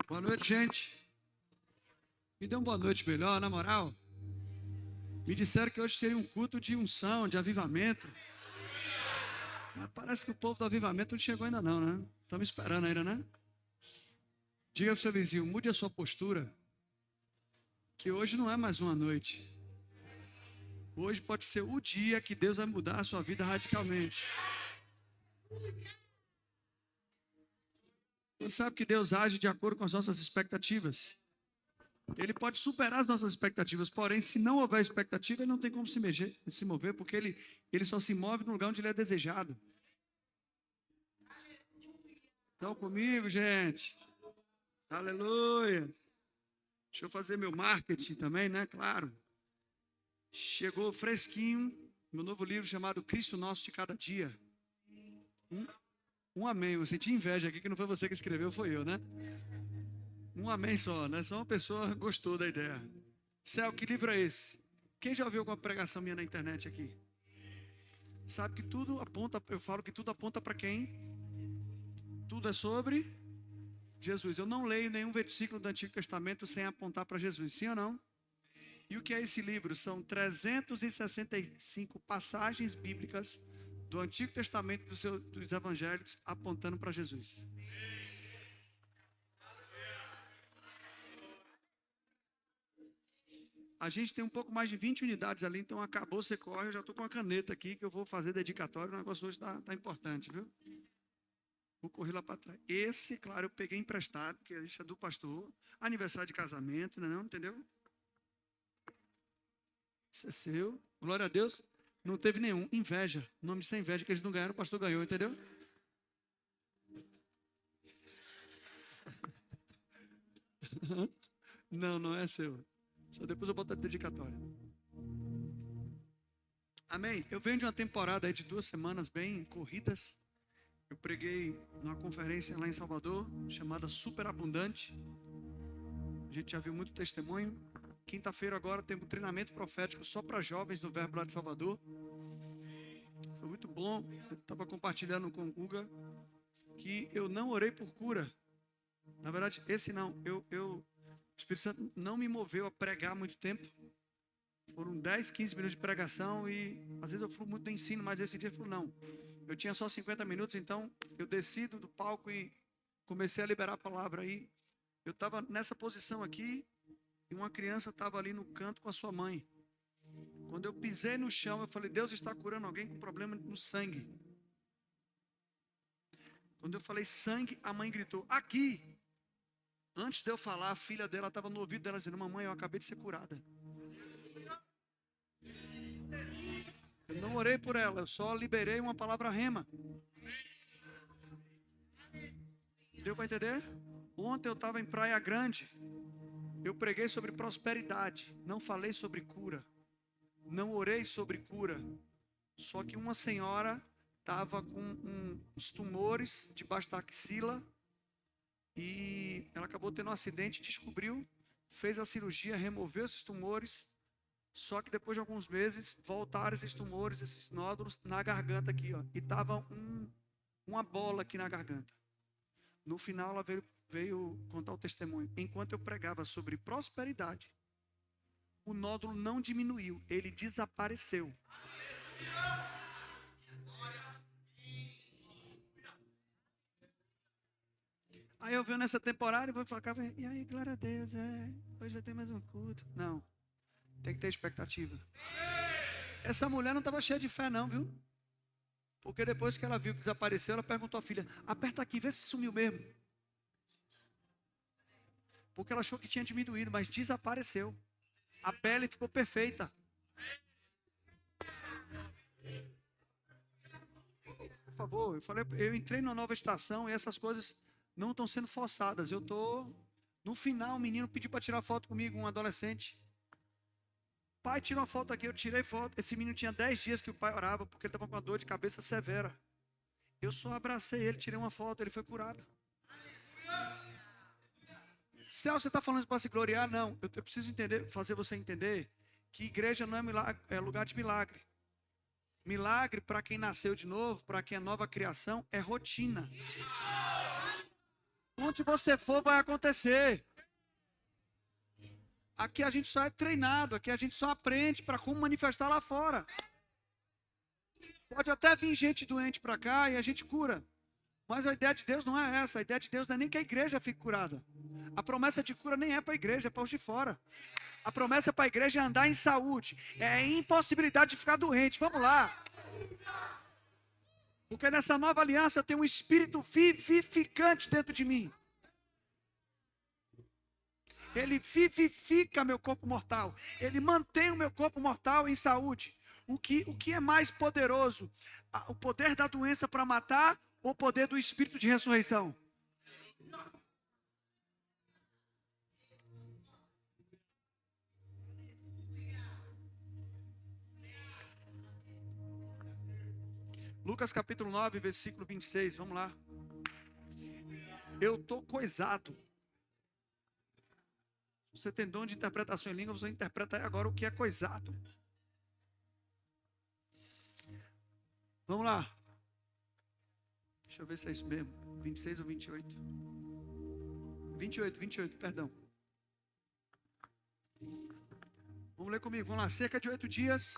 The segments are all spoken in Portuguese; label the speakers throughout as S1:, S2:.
S1: Boa noite, gente. Me dê uma boa noite melhor, na moral. Me disseram que hoje seria um culto de unção, de avivamento. Mas parece que o povo do avivamento não chegou ainda não, né? Estamos esperando ainda, né? Diga para o seu vizinho, mude a sua postura, que hoje não é mais uma noite. Hoje pode ser o dia que Deus vai mudar a sua vida radicalmente. Você sabe que Deus age de acordo com as nossas expectativas. Ele pode superar as nossas expectativas, porém, se não houver expectativa, ele não tem como se mover, porque ele só se move no lugar onde ele é desejado. Estão comigo, gente? Aleluia! Deixa eu fazer meu marketing também, né? Claro. Chegou fresquinho, meu novo livro chamado Cristo Nosso de Cada Dia. Um amém. Eu senti inveja aqui, que não foi você que escreveu, foi eu, né? Um amém só, né? Só uma pessoa gostou da ideia. Céu, que livro é esse? Quem já ouviu alguma pregação minha na internet aqui? Sabe que tudo aponta, eu falo que tudo aponta para quem? Tudo é sobre Jesus. Eu não leio nenhum versículo do Antigo Testamento sem apontar para Jesus, sim ou não? E o que é esse livro? São 365 passagens bíblicas do Antigo Testamento dos Evangelhos apontando para Jesus. A gente tem um pouco mais de 20 unidades ali, então acabou, você corre. Eu já estou com uma caneta aqui que eu vou fazer dedicatório. O negócio hoje está importante, viu? Vou correr lá para trás. Esse, claro, eu peguei emprestado, porque isso é do pastor. Aniversário de casamento, não, entendeu? Isso é seu. Glória a Deus. Não teve nenhum. Inveja. Nome sem inveja, que eles não ganharam, o pastor ganhou, entendeu? Não, não é seu. Só depois eu boto a dedicatória. Amém? Eu venho de uma temporada aí de 2 semanas bem corridas. Eu preguei numa conferência lá em Salvador, chamada Superabundante. A gente já viu muito testemunho. Quinta-feira agora temos um treinamento profético só para jovens do Verbo lá de Salvador. Foi muito bom. Eu estava compartilhando com o Guga que eu não orei por cura. Na verdade, esse não. O Espírito Santo não me moveu a pregar muito tempo. Foram 10, 15 minutos de pregação e às vezes eu fui muito no ensino, mas esse dia eu falei, não. Eu tinha só 50 minutos, então eu desci do palco e comecei a liberar a palavra aí. Eu estava nessa posição aqui e uma criança estava ali no canto com a sua mãe. Quando eu pisei no chão, eu falei, Deus está curando alguém com problema no sangue. Quando eu falei sangue, a mãe gritou, aqui. Antes de eu falar, a filha dela estava no ouvido dela dizendo, mamãe, eu acabei de ser curada. Eu não orei por ela, eu só liberei uma palavra rema. Deu para entender? Ontem eu estava em Praia Grande. Eu preguei sobre prosperidade. Não falei sobre cura. Não orei sobre cura. Só que uma senhora estava com uns tumores debaixo da axila. E ela acabou tendo um acidente, descobriu, fez a cirurgia, removeu esses tumores. Só que depois de alguns meses, voltaram esses tumores, esses nódulos na garganta aqui, ó. E estava uma bola aqui na garganta. No final, ela veio contar o testemunho. Enquanto eu pregava sobre prosperidade, o nódulo não diminuiu, ele desapareceu. Aí eu venho nessa temporada e vou falar, e aí, glória a Deus, hoje já tem mais um culto. Não, tem que ter expectativa. Essa mulher não estava cheia de fé não, viu? Porque depois que ela viu que desapareceu, ela perguntou à filha, aperta aqui, vê se sumiu mesmo. Porque ela achou que tinha diminuído, mas desapareceu. A pele ficou perfeita. Por favor, eu entrei numa nova estação e essas coisas não estão sendo forçadas. Eu estou... No final, o menino pediu para tirar foto comigo, um adolescente. Pai, tira uma foto aqui. Eu tirei foto. Esse menino tinha 10 dias que o pai orava, porque ele estava com uma dor de cabeça severa. Eu só abracei ele, tirei uma foto, ele foi curado. Celso, você está falando para se gloriar? Não, eu preciso fazer você entender que igreja não é, é lugar de milagre. Milagre para quem nasceu de novo, para quem é nova criação, é rotina. Onde você for, vai acontecer. Aqui a gente só é treinado, aqui a gente só aprende para como manifestar lá fora. Pode até vir gente doente para cá e a gente cura. Mas a ideia de Deus não é essa. A ideia de Deus não é nem que a igreja fique curada. A promessa de cura nem é para a igreja, é para os de fora. A promessa para a igreja é andar em saúde. É a impossibilidade de ficar doente. Vamos lá. Porque nessa nova aliança eu tenho um espírito vivificante dentro de mim. Ele vivifica meu corpo mortal. Ele mantém o meu corpo mortal em saúde. O que é mais poderoso? O poder da doença para matar ou o poder do espírito de ressurreição? Lucas capítulo 9, versículo 26. Vamos lá. Eu estou coisado. Você tem dom de interpretação em língua, você interpreta aí agora o que é coisado. Vamos lá. Deixa eu ver se é isso mesmo. 26 ou 28? 28, perdão. Vamos ler comigo, vamos lá. Cerca de 8 dias,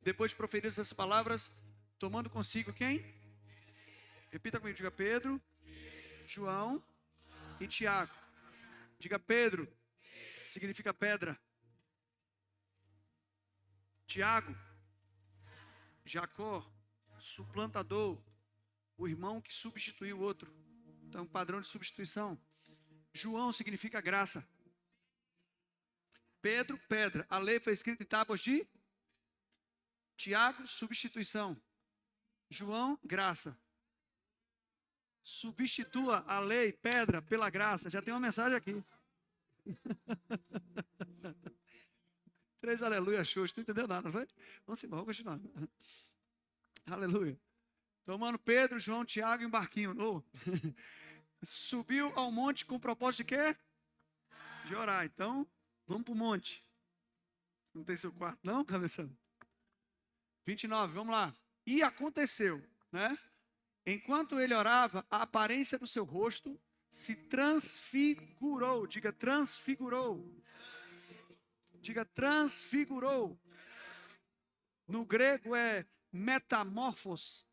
S1: depois de proferir essas palavras, tomando consigo quem? Repita comigo, diga Pedro, João e Tiago. Diga Pedro, significa pedra. Tiago, Jacó, suplantador, o irmão que substituiu o outro. Então, padrão de substituição. João significa graça. Pedro, pedra. A lei foi escrita em tábuas de Tiago, substituição. João, graça. Substitua a lei, pedra, pela graça. Já tem uma mensagem aqui. 3 aleluia, show. Não entendeu nada, não foi? Vamos embora, vamos continuar. Aleluia. Tomando Pedro, João, Tiago em barquinho. Oh. Subiu ao monte com o propósito de quê? De orar. Então, vamos para o monte. Não tem seu quarto, não, cabeção? 29, vamos lá. E aconteceu, né? Enquanto ele orava, a aparência do seu rosto se transfigurou. Diga transfigurou. Diga transfigurou. No grego é metamorfos.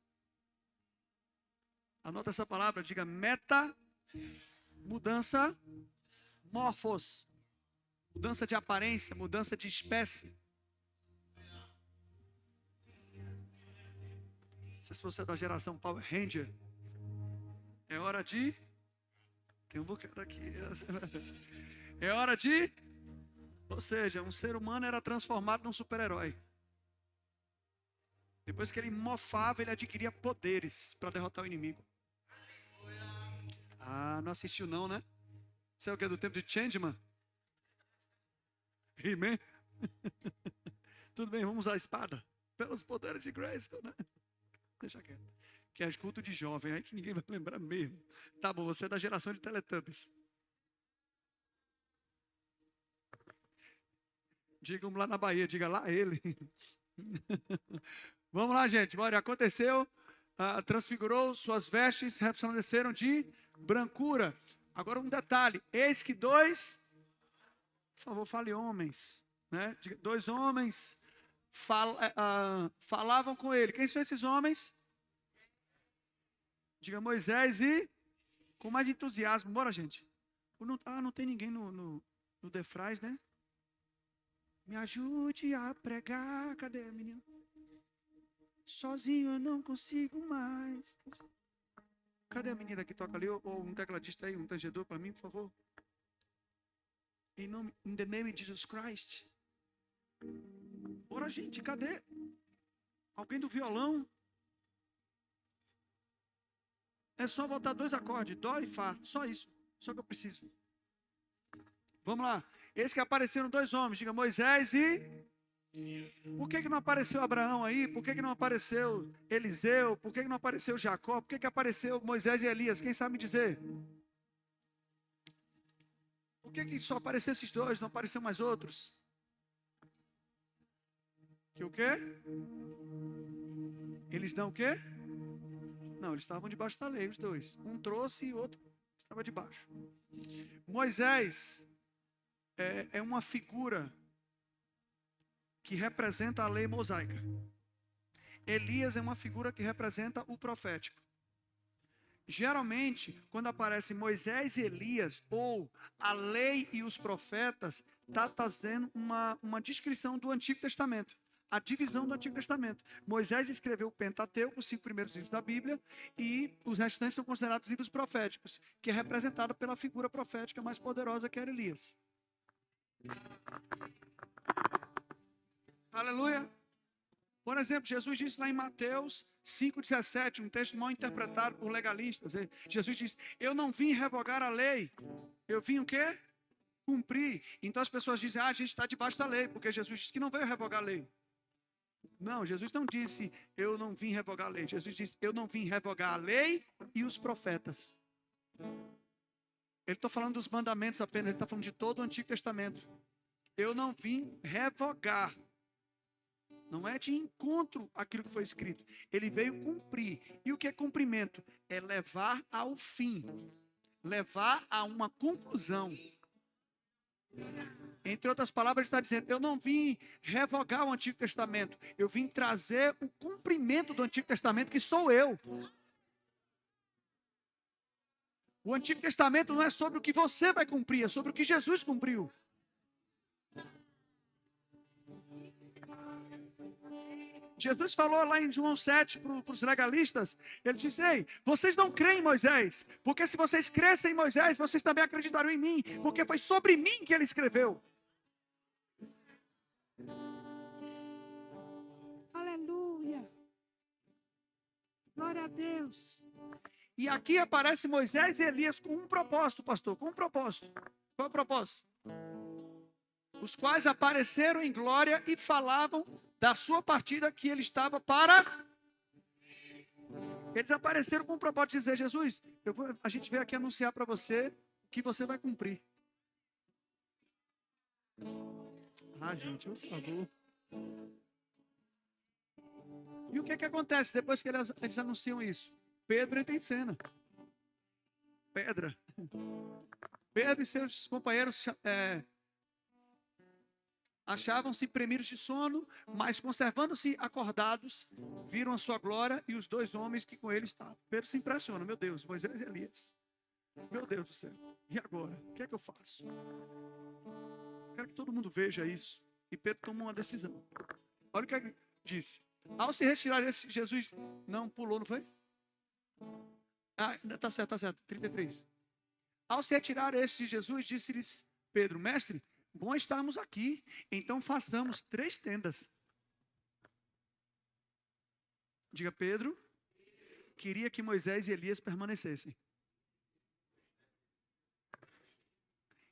S1: Anota essa palavra, diga meta, mudança, morfos. Mudança de aparência, mudança de espécie. Não sei se você é da geração Power Ranger. É hora de... Tem um bocado aqui. É hora de... Ou seja, um ser humano era transformado num super-herói. Depois que ele mofava, ele adquiria poderes para derrotar o inimigo. Ah, não assistiu não, né? Isso é o que? Do tempo de Changeman? He-Man? Tudo bem, vamos usar a espada. Pelos poderes de Grayskull, né? Deixa quieto. Que é culto de jovem, aí que ninguém vai lembrar mesmo. Tá bom, você é da geração de Teletubbies. Diga lá na Bahia, diga lá ele. Vamos lá, gente. Bora, aconteceu. Transfigurou, suas vestes resplandeceram de brancura. Agora um detalhe. Eis que dois, por favor, fale homens, né? Diga, 2 homens falavam com ele. Quem são esses homens? Diga Moisés e com mais entusiasmo. Bora, gente. Não tem ninguém no Defraz, né? Me ajude a pregar. Cadê a menina? Sozinho eu não consigo mais. Cadê a menina que toca ali? Ou um tecladista aí, um tangedor para mim, por favor? In the name of Jesus Christ. Ora, gente, cadê? Alguém do violão? É só botar 2 acordes, dó e fá. Só isso. Só que eu preciso. Vamos lá. Eis que apareceram 2 homens. Diga Moisés e... Por que não apareceu Abraão aí? Por que não apareceu Eliseu? Por que não apareceu Jacó? Por que apareceu Moisés e Elias? Quem sabe me dizer? Por que só apareceu esses 2? Não apareceu mais outros? Que o quê? Eles não o quê? Não, eles estavam debaixo da lei, os 2. Um trouxe e o outro Estava debaixo. Moisés é uma figura que representa a lei mosaica. Elias é uma figura que representa o profético. Geralmente, quando aparece Moisés e Elias, ou a lei e os profetas, está fazendo uma descrição do Antigo Testamento. A divisão do Antigo Testamento. Moisés escreveu o Pentateuco, os 5 primeiros livros da Bíblia, e os restantes são considerados livros proféticos, que é representado pela figura profética mais poderosa que era Elias. Aleluia! Por exemplo, Jesus disse lá em Mateus 5,17, um texto mal interpretado por legalistas. Jesus disse, eu não vim revogar a lei, eu vim o quê? Cumprir. Então as pessoas dizem, a gente está debaixo da lei, porque Jesus disse que não veio revogar a lei. Não, Jesus não disse, eu não vim revogar a lei. Jesus disse, eu não vim revogar a lei e os profetas. Ele está falando dos mandamentos apenas, ele está falando de todo o Antigo Testamento. Eu não vim revogar. Não é de encontro àquilo que foi escrito. Ele veio cumprir. E o que é cumprimento? É levar ao fim. Levar a uma conclusão. Entre outras palavras, ele está dizendo, eu não vim revogar o Antigo Testamento. Eu vim trazer o cumprimento do Antigo Testamento, que sou eu. O Antigo Testamento não é sobre o que você vai cumprir, é sobre o que Jesus cumpriu. Jesus falou lá em João 7 para os legalistas, ele disse, ei, vocês não creem em Moisés, porque se vocês crescem em Moisés, vocês também acreditaram em mim, porque foi sobre mim que ele escreveu. Aleluia. Glória a Deus. E aqui aparece Moisés e Elias com um propósito, pastor, com um propósito. Qual é o propósito? Os quais apareceram em glória e falavam da sua partida que ele estava para... Eles apareceram com o propósito de dizer, Jesus, a gente veio aqui anunciar para você que você vai cumprir. Gente, por favor. E o que acontece depois que eles anunciam isso? Pedro entra em cena. Pedro e seus companheiros achavam-se premidos de sono, mas conservando-se acordados, viram a sua glória e os 2 homens que com ele estavam. Pedro se impressiona, meu Deus, Moisés e Elias. Meu Deus do céu, e agora? O que é que eu faço? Quero que todo mundo veja isso. E Pedro tomou uma decisão. Olha o que ele disse. Ao se retirar esse, Jesus não pulou, não foi? Tá certo, 33. Ao se retirar esse de Jesus, disse-lhes Pedro, mestre, bom estarmos aqui, então façamos 3 tendas. Diga, Pedro queria que Moisés e Elias permanecessem.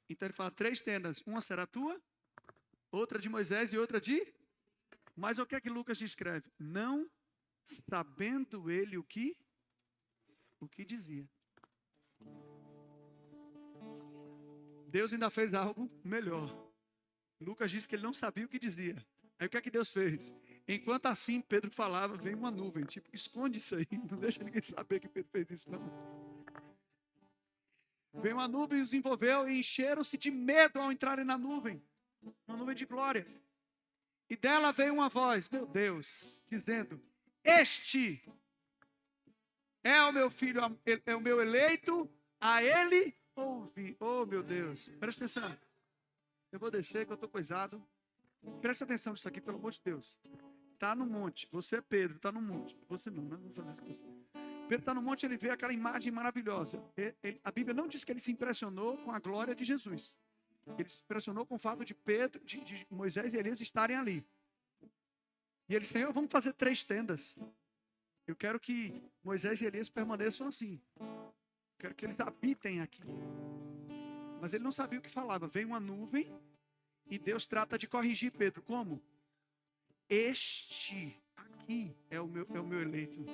S1: Então ele fala 3 tendas, uma será tua, outra de Moisés e outra de... Mas o que é que Lucas descreve? Não sabendo ele o que dizia. Deus ainda fez algo melhor. Lucas disse que ele não sabia o que dizia. Aí o que é que Deus fez? Enquanto assim Pedro falava, veio uma nuvem. Tipo, esconde isso aí. Não deixa ninguém saber que Pedro fez isso, não. Veio uma nuvem e os envolveu e encheram-se de medo ao entrarem na nuvem. Uma nuvem de glória. E dela veio uma voz, meu Deus, dizendo, este é o meu filho, é o meu eleito, a ele ouvi. Oh, meu Deus, presta atenção. Eu vou descer que eu estou coisado. Presta atenção nisso aqui, pelo amor de Deus. Está no monte, você é Pedro, está no monte. Você não vou fazer isso com você. Pedro está no monte, ele vê aquela imagem maravilhosa. A Bíblia não diz que ele se impressionou com a glória de Jesus. Ele se impressionou com o fato de Pedro, de Moisés e Elias estarem ali. E ele disse, Senhor, vamos fazer 3 tendas. Eu quero que Moisés e Elias permaneçam assim. Eu quero que eles habitem aqui. Mas ele não sabia o que falava. Vem uma nuvem e Deus trata de corrigir Pedro. Como? Este aqui é o meu eleito.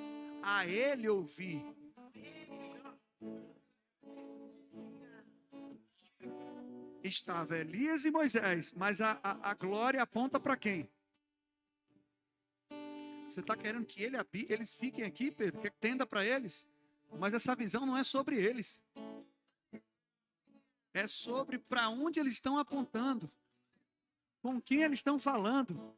S1: A ele ouvi. Estava Elias e Moisés, mas a glória aponta para quem? Você está querendo que eles fiquem aqui, Pedro? Que tenda para eles? Mas essa visão não é sobre eles. É sobre para onde eles estão apontando, com quem eles estão falando,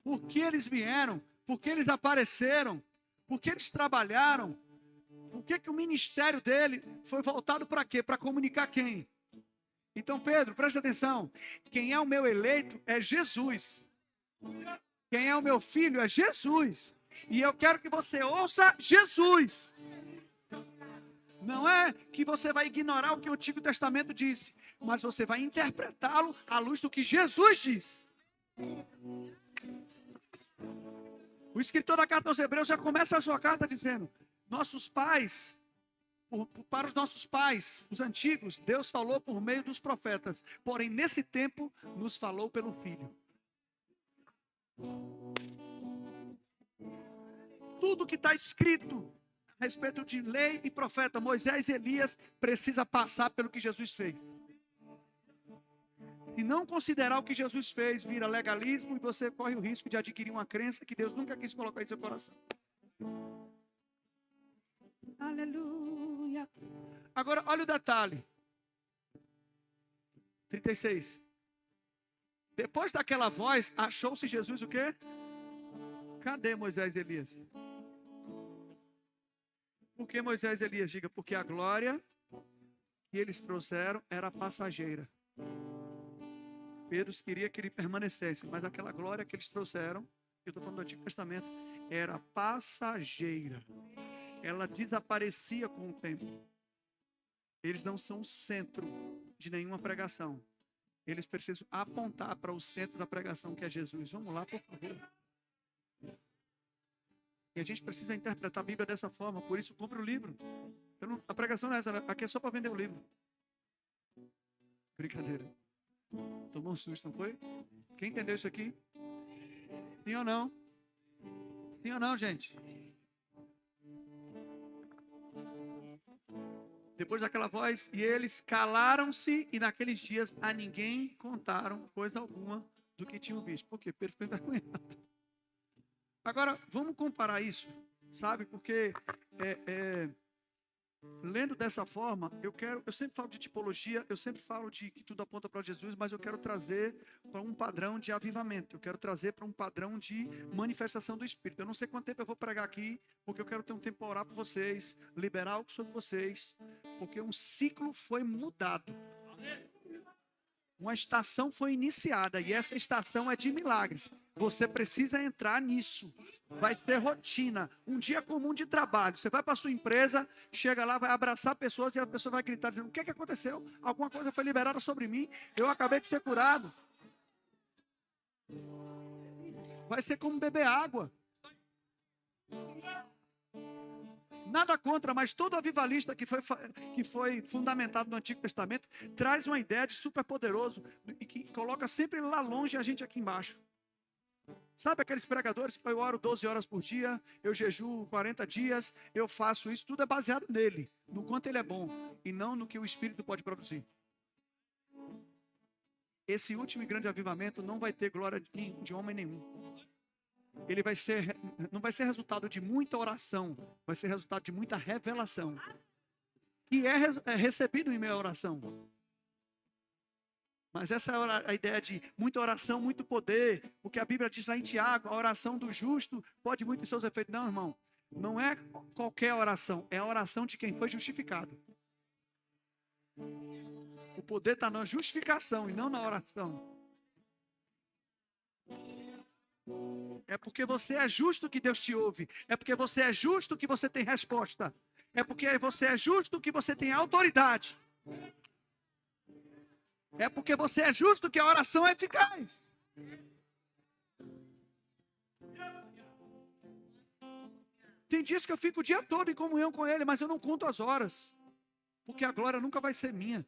S1: por que eles vieram, por que eles apareceram, por que eles trabalharam, por que o ministério dele foi voltado para quê? Para comunicar quem? Então, Pedro, preste atenção. Quem é o meu eleito é Jesus. Quem é o meu filho é Jesus. E eu quero que você ouça Jesus. Não é que você vai ignorar o que o Antigo Testamento disse, mas você vai interpretá-lo à luz do que Jesus diz. O escritor da carta aos Hebreus já começa a sua carta dizendo: nossos pais, para os nossos pais, os antigos, Deus falou por meio dos profetas, porém nesse tempo nos falou pelo Filho. Tudo que está escrito a respeito de lei e profeta, Moisés e Elias, precisa passar pelo que Jesus fez. Se não considerar o que Jesus fez, vira legalismo e você corre o risco de adquirir uma crença que Deus nunca quis colocar em seu coração. Aleluia. Agora, olha o detalhe. 36. Depois daquela voz, achou-se Jesus o quê? Cadê Moisés e Elias? Por que Moisés e Elias? Diga, porque a glória que eles trouxeram era passageira. Pedro queria que ele permanecesse, mas aquela glória que eles trouxeram, eu estou falando do Antigo Testamento, era passageira. Ela desaparecia com o tempo. Eles não são o centro de nenhuma pregação. Eles precisam apontar para o centro da pregação, que é Jesus. Vamos lá, por favor. E a gente precisa interpretar a Bíblia dessa forma, por isso compre o livro. A pregação não é essa, aqui é só para vender o livro. Brincadeira. Tomou um susto, não foi? Quem entendeu isso aqui? Sim ou não? Sim ou não, gente? Depois daquela voz, e eles calaram-se, e naqueles dias a ninguém contaram coisa alguma do que tinham visto. Por quê? Pedro foi envergonhado. Agora, vamos comparar isso, sabe? Porque lendo dessa forma, eu sempre falo de tipologia, eu sempre falo de que tudo aponta para Jesus, mas eu quero trazer para um padrão de avivamento, eu quero trazer para um padrão de manifestação do Espírito. Eu não sei quanto tempo eu vou pregar aqui, porque eu quero ter um tempo para orar por vocês, liberar algo sobre vocês, porque um ciclo foi mudado. Uma estação foi iniciada e essa estação é de milagres. Você precisa entrar nisso. Vai ser rotina. Um dia comum de trabalho. Você vai para a sua empresa, chega lá, vai abraçar pessoas e a pessoa vai gritar dizendo: o que aconteceu? Alguma coisa foi liberada sobre mim. Eu acabei de ser curado. Vai ser como beber água. Nada contra, mas todo avivalista que foi fundamentado no Antigo Testamento traz uma ideia de superpoderoso e que coloca sempre lá longe a gente aqui embaixo. Sabe aqueles pregadores que eu oro 12 horas por dia, eu jejuo 40 dias, eu faço isso, tudo é baseado nele, no quanto ele é bom e não no que o Espírito pode produzir. Esse último e grande avivamento não vai ter glória de homem nenhum. Ele não vai ser resultado de muita oração, vai ser resultado de muita revelação. E é recebido em meio à oração. Mas essa é a ideia de muita oração, muito poder. O que a Bíblia diz lá em Tiago, a oração do justo pode muito em seus efeitos. Não, irmão, não é qualquer oração, é a oração de quem foi justificado. O poder está na justificação e não na oração. É porque você é justo que Deus te ouve. É porque você é justo que você tem resposta. É porque você é justo que você tem autoridade. É porque você é justo que a oração é eficaz. Tem dias que eu fico o dia todo em comunhão com Ele, mas eu não conto as horas. Porque a glória nunca vai ser minha.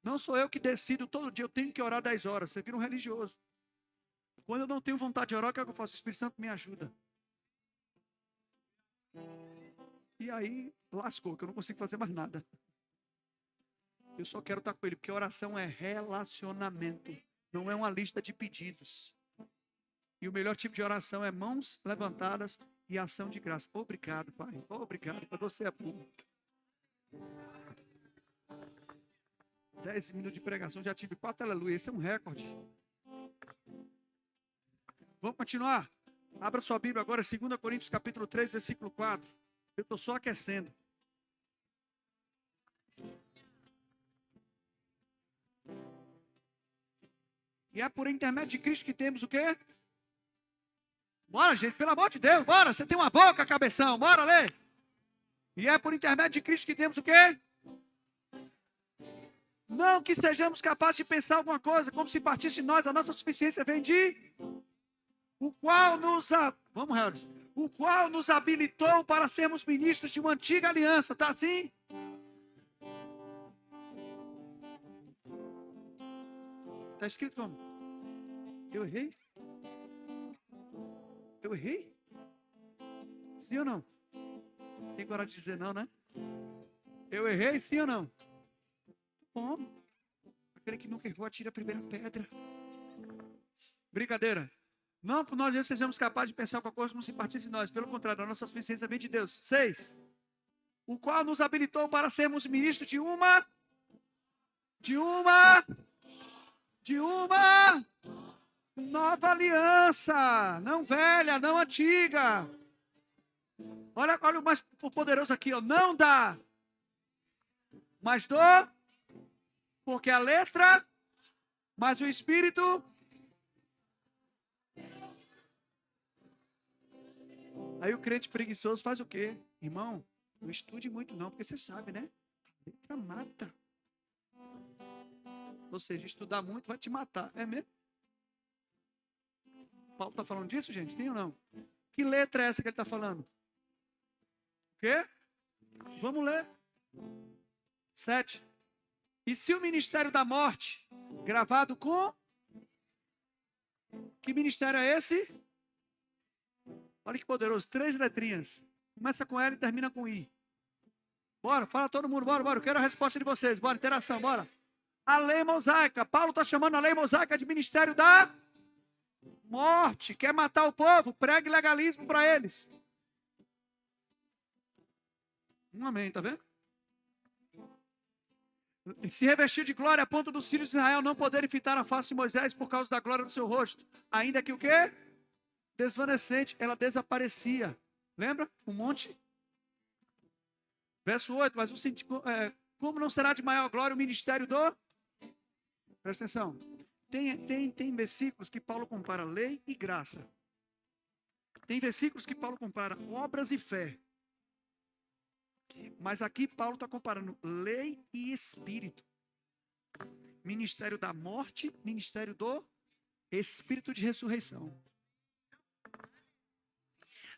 S1: Não sou eu que decido todo dia, eu tenho que orar 10 horas. Você vira um religioso. Quando eu não tenho vontade de orar, o que é que eu faço? O Espírito Santo me ajuda. E aí, lascou, que eu não consigo fazer mais nada. Eu só quero estar com Ele, porque oração é relacionamento. Não é uma lista de pedidos. E o melhor tipo de oração é mãos levantadas e ação de graça. Obrigado, Pai. Obrigado, Pai. Você é bom. 10 minutos de pregação, já tive 4 aleluia. Esse é um recorde. Vamos continuar? Abra sua Bíblia agora, 2 Coríntios capítulo 3, versículo 4. Eu estou só aquecendo. E é por intermédio de Cristo que temos o quê? Bora, gente, pelo amor de Deus, bora. Você tem uma boca, cabeção, bora ler. E é por intermédio de Cristo que temos o quê? Não que sejamos capazes de pensar alguma coisa, como se partisse de nós, a nossa suficiência vem de... O qual nos habilitou para sermos ministros de uma antiga aliança, tá assim? Está escrito como? Eu errei? Eu errei? Sim ou não? Tem coragem de dizer não, né? Eu errei, sim ou não? Bom, aquele que nunca errou, atira a primeira pedra. Brincadeira. Não por nós sejamos capazes de pensar com a coisa como se partisse de nós. Pelo contrário, a nossa suficiência vem de Deus. 6. O qual nos habilitou para sermos ministros de uma nova aliança, não velha, não antiga. Olha o mais poderoso aqui, ó. Não dá, mas dou, porque a letra, mas o Espírito. Aí o crente preguiçoso faz o quê? Irmão, não estude muito não, porque você sabe, né? A letra mata. Ou seja, estudar muito vai te matar. É mesmo? Paulo está falando disso, gente? Sim ou não? Que letra é essa que ele está falando? O quê? Vamos ler. 7. E se o ministério da morte, gravado com... Que ministério é esse? Olha que poderoso. 3 letrinhas. Começa com L e termina com I. Bora, fala todo mundo. Bora. Eu quero a resposta de vocês. Bora, interação, bora. A lei mosaica. Paulo está chamando a lei mosaica de ministério da morte. Quer matar o povo? Pregue legalismo para eles. Amém, tá vendo? Se revestiu de glória a ponto dos filhos de Israel não poderem fitar a face de Moisés por causa da glória do seu rosto. Ainda que o quê? Desvanecente, ela desaparecia. Lembra? Um monte. Verso 8, mas como não será de maior glória o ministério do... Presta atenção. Tem versículos que Paulo compara lei e graça. Tem versículos que Paulo compara obras e fé. Mas aqui Paulo está comparando lei e espírito. Ministério da morte, ministério do espírito de ressurreição.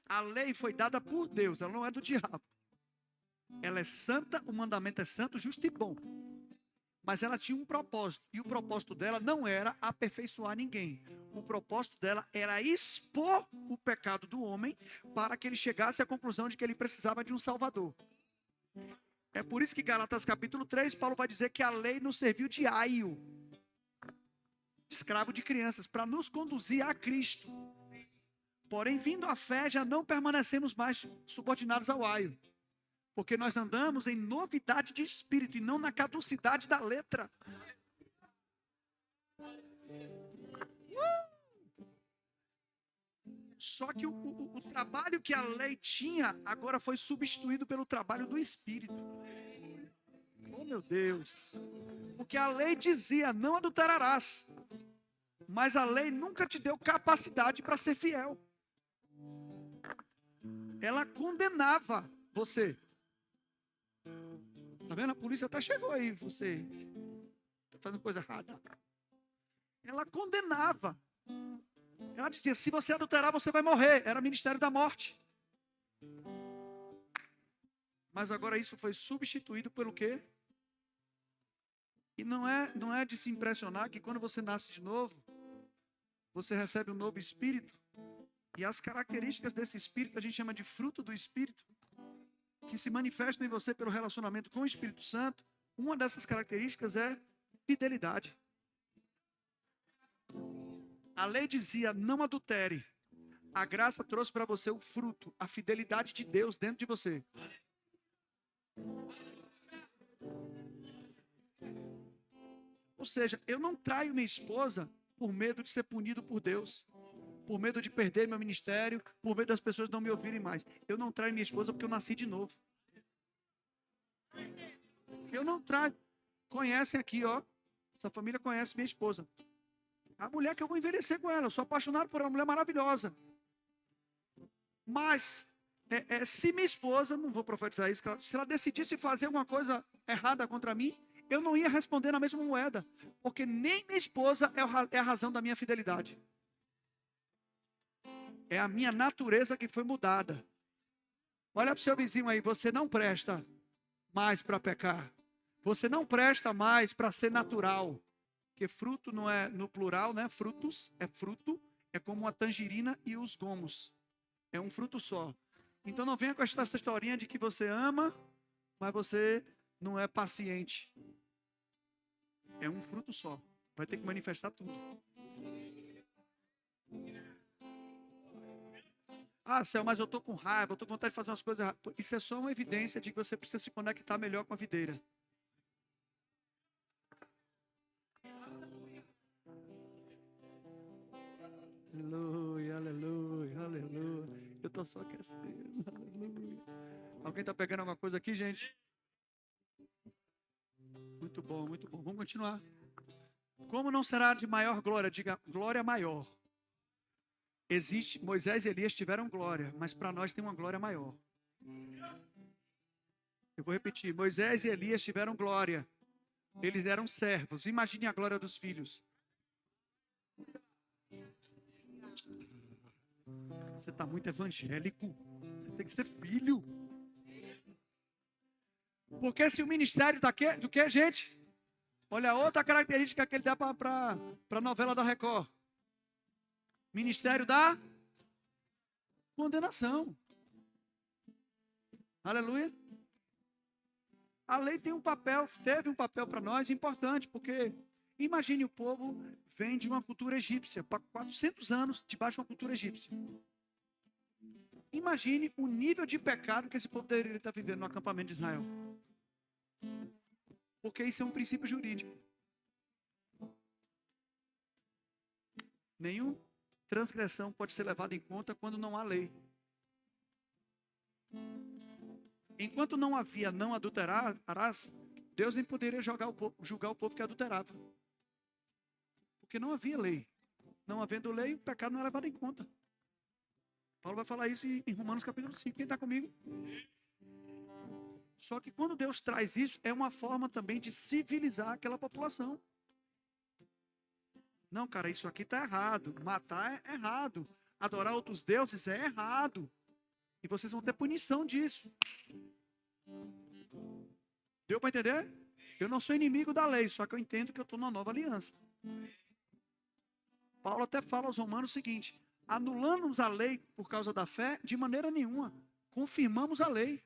S1: A lei foi dada por Deus, ela não é do diabo. Ela é santa, o mandamento é santo, justo e bom. Mas ela tinha um propósito. E o propósito dela não era aperfeiçoar ninguém. O propósito dela era expor o pecado do homem para que ele chegasse à conclusão de que ele precisava de um Salvador. É por isso que Gálatas capítulo 3, Paulo vai dizer que a lei nos serviu de aio, escravo de crianças, para nos conduzir a Cristo. Porém, vindo a fé, já não permanecemos mais subordinados ao aio. Porque nós andamos em novidade de espírito e não na caducidade da letra. Só que o trabalho que a lei tinha, agora foi substituído pelo trabalho do Espírito. Oh, meu Deus. Porque a lei dizia, não adulterarás. Mas a lei nunca te deu capacidade para ser fiel. Ela condenava você. Tá vendo? A polícia até chegou aí, você tá fazendo coisa errada. Ela condenava. Ela dizia, se você adulterar, você vai morrer. Era ministério da morte. Mas agora isso foi substituído pelo quê? E não é de se impressionar que quando você nasce de novo, você recebe um novo espírito. E as características desse espírito, a gente chama de fruto do espírito, que se manifestam em você pelo relacionamento com o Espírito Santo. Uma dessas características é fidelidade. A lei dizia, não adultere. A graça trouxe para você o fruto, a fidelidade de Deus dentro de você. Ou seja, eu não traio minha esposa por medo de ser punido por Deus, por medo de perder meu ministério, por medo das pessoas não me ouvirem mais. Eu não traio minha esposa porque eu nasci de novo. Eu não traio. Conhecem aqui, ó. Essa família conhece minha esposa. A mulher que eu vou envelhecer com ela. Eu sou apaixonado por uma mulher maravilhosa. Mas, se minha esposa, não vou profetizar isso, se ela decidisse fazer uma coisa errada contra mim, eu não ia responder na mesma moeda. Porque nem minha esposa é a razão da minha fidelidade. É a minha natureza que foi mudada. Olha para o seu vizinho aí, você não presta mais para pecar. Você não presta mais para ser natural. Porque fruto não é no plural, né? Frutos é fruto, é como uma tangerina e os gomos. É um fruto só. Então não venha com essa historinha de que você ama, mas você não é paciente. É um fruto só. Vai ter que manifestar tudo. Ah, Céu, mas eu estou com raiva, eu estou com vontade de fazer umas coisas erradas. Isso é só uma evidência de que você precisa se conectar melhor com a videira. Aleluia, aleluia, aleluia. Eu estou só aquecendo, aleluia. Alguém está pegando alguma coisa aqui, gente? Muito bom, muito bom. Vamos continuar. Como não será de maior glória? Diga, glória maior. Existe, Moisés e Elias tiveram glória, mas para nós tem uma glória maior. Eu vou repetir, Moisés e Elias tiveram glória. Eles eram servos. Imagine a glória dos filhos. Você está muito evangélico. Você tem que ser filho. Porque se o ministério do que, gente? Olha outra característica que ele dá para a novela da Record. Ministério da condenação. Aleluia. A lei tem um papel, teve um papel para nós importante, porque imagine o povo vem de uma cultura egípcia, para 400 anos debaixo de uma cultura egípcia. Imagine o nível de pecado que esse povo deveria estar vivendo no acampamento de Israel. Porque isso é um princípio jurídico. Nenhuma transgressão pode ser levada em conta quando não há lei. Enquanto não havia não adulterarás, Deus nem poderia julgar o povo que adulterava. Porque não havia lei. Não havendo lei, o pecado não é levado em conta. Paulo vai falar isso em Romanos capítulo 5. Quem está comigo? Só que quando Deus traz isso, é uma forma também de civilizar aquela população. Não, cara, isso aqui está errado. Matar é errado. Adorar outros deuses é errado. E vocês vão ter punição disso. Deu para entender? Eu não sou inimigo da lei, só que eu entendo que eu estou numa nova aliança. Paulo até fala aos romanos o seguinte: anulamos a lei por causa da fé? De maneira nenhuma. Confirmamos a lei.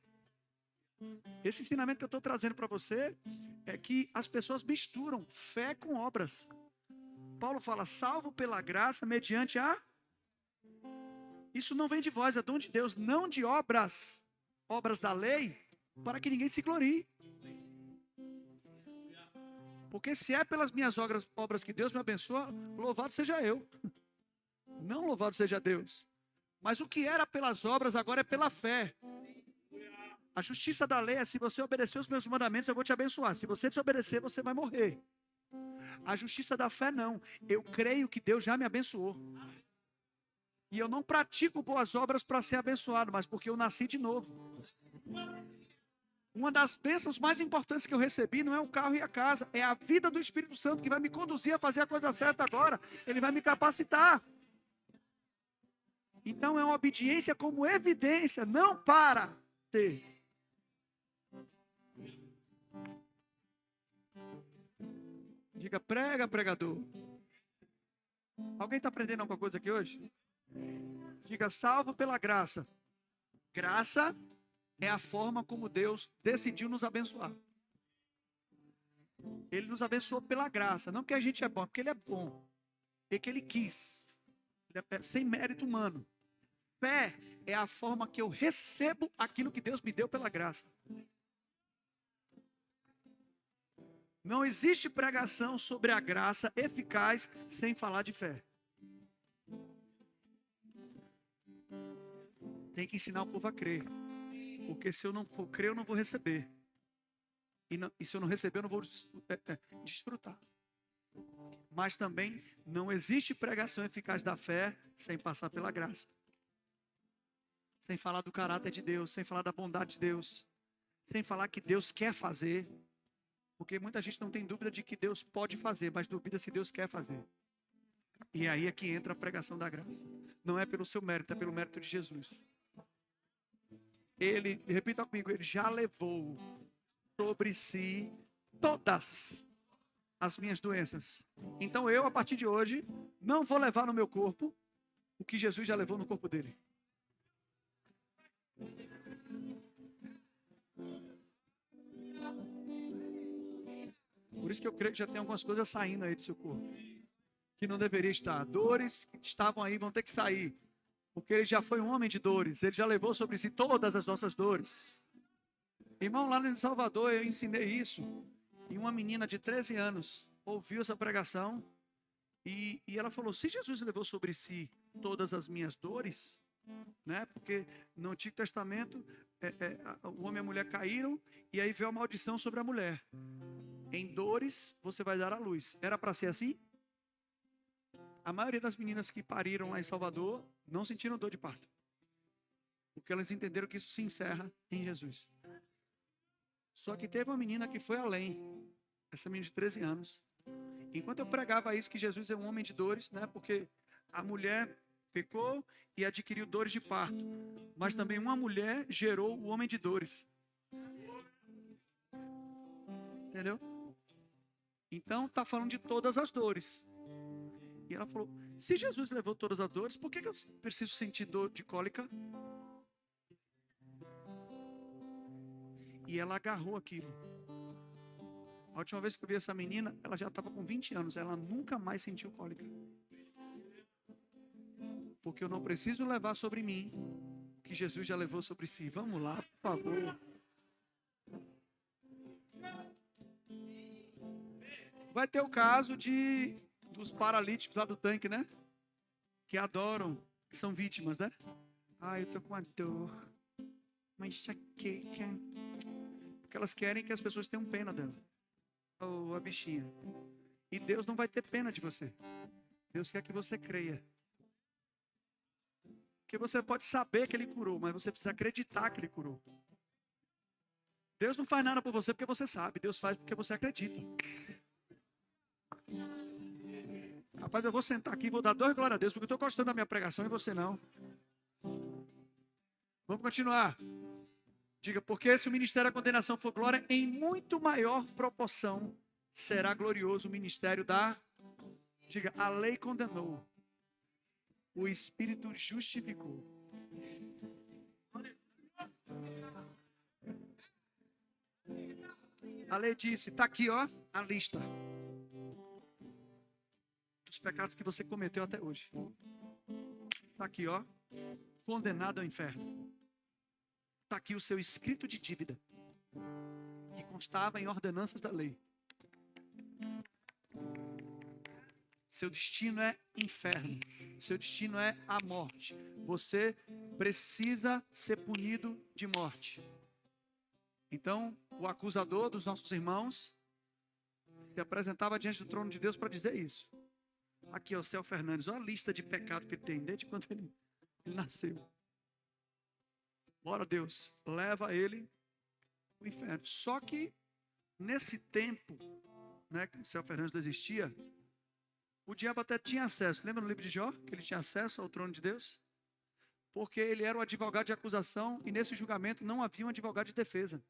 S1: Esse ensinamento que eu estou trazendo para você é que as pessoas misturam fé com obras. Paulo fala, salvo pela graça, mediante a... Isso não vem de vós, é dom de Deus, não de obras, obras da lei, para que ninguém se glorie. Porque se é pelas minhas obras que Deus me abençoa, louvado seja eu. Não louvado seja Deus. Mas o que era pelas obras, agora é pela fé. A justiça da lei é, se você obedecer os meus mandamentos, eu vou te abençoar. Se você desobedecer, você vai morrer. A justiça da fé não. Eu creio que Deus já me abençoou. E eu não pratico boas obras para ser abençoado, mas porque eu nasci de novo. Uma das bênçãos mais importantes que eu recebi não é o carro e a casa, é a vida do Espírito Santo que vai me conduzir a fazer a coisa certa agora. Ele vai me capacitar. Então é uma obediência como evidência, não para ter. Diga, prega, pregador. Alguém está aprendendo alguma coisa aqui hoje? Diga, salvo pela graça. Graça é a forma como Deus decidiu nos abençoar. Ele nos abençoou pela graça, não porque a gente é bom, porque Ele é bom. Porque Ele quis. Ele é sem mérito humano. Fé é a forma que eu recebo aquilo que Deus me deu pela graça. Não existe pregação sobre a graça eficaz sem falar de fé. Tem que ensinar o povo a crer. Porque se eu não for crer, eu não vou receber. E se eu não receber, eu não vou desfrutar. Mas também não existe pregação eficaz da fé sem passar pela graça. Sem falar do caráter de Deus, sem falar da bondade de Deus, sem falar que Deus quer fazer. Porque muita gente não tem dúvida de que Deus pode fazer, mas duvida se Deus quer fazer. E aí é que entra a pregação da graça. Não é pelo seu mérito, é pelo mérito de Jesus. Ele, repita comigo, ele já levou sobre si todas as minhas doenças. Então eu, a partir de hoje, não vou levar no meu corpo o que Jesus já levou no corpo dele. Por isso que eu creio que já tem algumas coisas saindo aí do seu corpo, que não deveria estar. Dores que estavam aí vão ter que sair, porque ele já foi um homem de dores, ele já levou sobre si todas as nossas dores. Irmão, lá em Salvador eu ensinei isso, e uma menina de 13 anos ouviu essa pregação, e ela falou, se Jesus levou sobre si todas as minhas dores, né? Porque no Antigo Testamento, o homem e a mulher caíram, e aí veio a maldição sobre a mulher. Em dores você vai dar à luz. Era para ser assim? A maioria das meninas que pariram lá em Salvador não sentiram dor de parto, porque elas entenderam que isso se encerra em Jesus. Só que teve uma menina que foi além, essa menina de 13 anos. Enquanto eu pregava isso, que Jesus é um homem de dores, né? Porque a mulher pecou e adquiriu dores de parto, mas também uma mulher gerou o homem de dores. Entendeu? Então está falando de todas as dores. E ela falou, se Jesus levou todas as dores, por que eu preciso sentir dor de cólica? E ela agarrou aquilo. A última vez que eu vi essa menina, ela já estava com 20 anos. Ela nunca mais sentiu cólica. Porque eu não preciso levar sobre mim o que Jesus já levou sobre si. Vamos lá, por favor. Vai ter o caso dos paralíticos lá do tanque, né? Que adoram, que são vítimas, né? Eu tô com uma dor, uma enxaqueca. Porque elas querem que as pessoas tenham pena dela. Ou a bichinha. E Deus não vai ter pena de você. Deus quer que você creia. Porque você pode saber que Ele curou, mas você precisa acreditar que Ele curou. Deus não faz nada por você porque você sabe. Deus faz porque você acredita. Rapaz, eu vou sentar aqui e vou dar 2 glórias a Deus, porque eu estou gostando da minha pregação e você não. Vamos continuar. Diga, porque se o ministério da condenação for glória, em muito maior proporção será glorioso o ministério da... Diga, a lei condenou, o Espírito justificou. A lei disse, está aqui, ó, a lista dos pecados que você cometeu até hoje. Está aqui, ó, condenado ao inferno. Está aqui o seu escrito de dívida, que constava em ordenanças da lei. Seu destino é inferno. Seu destino é a morte. Você precisa ser punido de morte. Então, o acusador dos nossos irmãos se apresentava diante do trono de Deus para dizer isso. Aqui, ó, Céu Fernandes, olha a lista de pecado que ele tem desde quando ele nasceu. Bora, Deus, leva ele ao inferno. Só que, nesse tempo, né, que o Céu Fernandes não existia, o diabo até tinha acesso. Lembra no livro de Jó, que ele tinha acesso ao trono de Deus? Porque ele era o advogado de acusação e nesse julgamento não havia um advogado de defesa.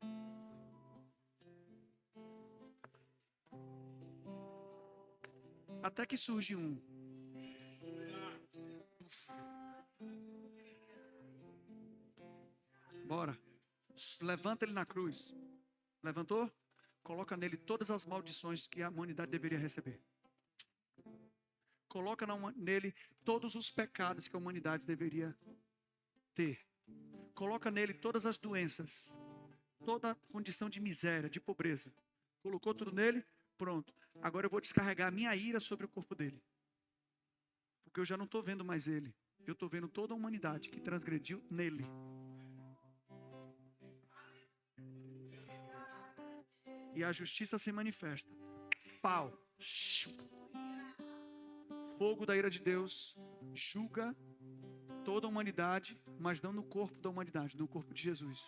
S1: Até que surge um. Bora. Levanta ele na cruz. Levantou? Coloca nele todas as maldições que a humanidade deveria receber. Coloca nele todos os pecados que a humanidade deveria ter. Coloca nele todas as doenças, toda condição de miséria, de pobreza. Colocou tudo nele, Pronto. Agora eu vou descarregar a minha ira sobre o corpo dele. Porque eu já não estou vendo mais ele. Eu estou vendo toda a humanidade que transgrediu nele. E a justiça se manifesta. Pau. Fogo da ira de Deus julga toda a humanidade, mas não no corpo da humanidade, no corpo de Jesus.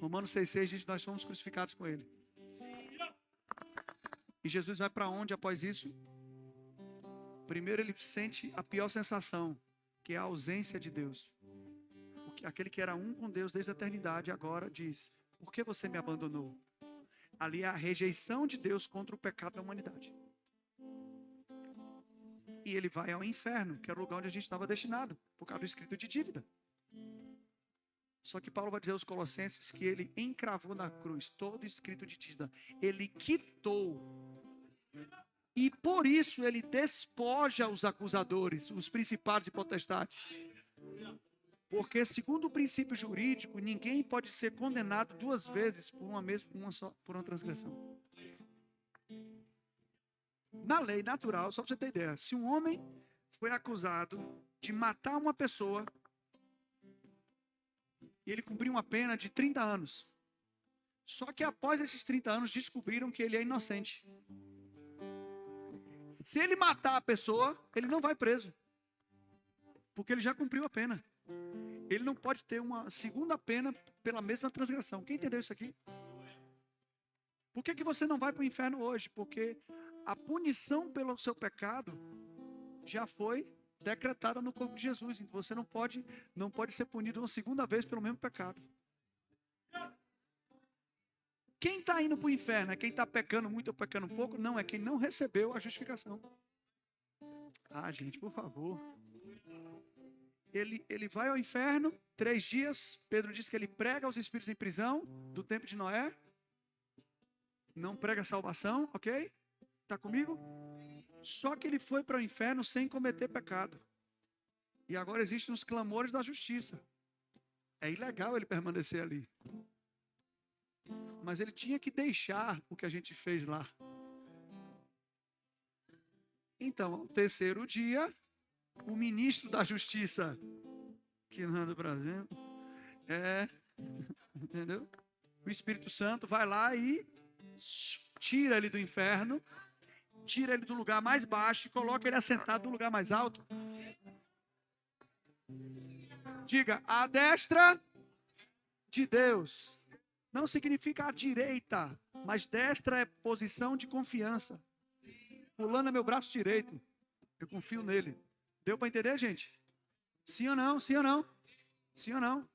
S1: Romanos 6,6 diz que nós fomos crucificados com ele. E Jesus vai para onde após isso? Primeiro ele sente a pior sensação, que é a ausência de Deus. Aquele que era um com Deus desde a eternidade, agora diz: por que você me abandonou? Ali é a rejeição de Deus contra o pecado da humanidade. E ele vai ao inferno, que era o lugar onde a gente estava destinado, por causa do escrito de dívida. Só que Paulo vai dizer aos Colossenses que ele encravou na cruz todo o escrito de dívida. Ele quitou. E por isso ele despoja os acusadores, os principados e potestades. Porque, segundo o princípio jurídico, ninguém pode ser condenado duas vezes por uma transgressão. Na lei natural, só para você ter ideia, se um homem foi acusado de matar uma pessoa e ele cumpriu uma pena de 30 anos, só que após esses 30 anos descobriram que ele é inocente. Se ele matar a pessoa, ele não vai preso, porque ele já cumpriu a pena. Ele não pode ter uma segunda pena pela mesma transgressão. Quem entendeu isso aqui? Por que você não vai para o inferno hoje? Porque a punição pelo seu pecado já foi decretada no corpo de Jesus. Então você não pode ser punido uma segunda vez pelo mesmo pecado. Quem está indo para o inferno é quem está pecando muito ou pecando pouco? Não, é quem não recebeu a justificação. Ah, gente, por favor. Ele vai ao inferno, 3 dias. Pedro diz que ele prega aos espíritos em prisão do tempo de Noé. Não prega salvação, ok? Está comigo? Só que ele foi para o inferno sem cometer pecado. E agora existem os clamores da justiça. É ilegal ele permanecer ali. Mas ele tinha que deixar o que a gente fez lá. Então, ao terceiro dia, o ministro da justiça, que não anda para dentro, entendeu? O Espírito Santo vai lá e tira ele do inferno, tira ele do lugar mais baixo e coloca ele assentado no lugar mais alto. Diga, à destra de Deus. Não significa à direita, mas destra é posição de confiança. Fulano é meu braço direito. Eu confio nele. Deu para entender, gente? Sim ou não? Sim ou não? Sim ou não?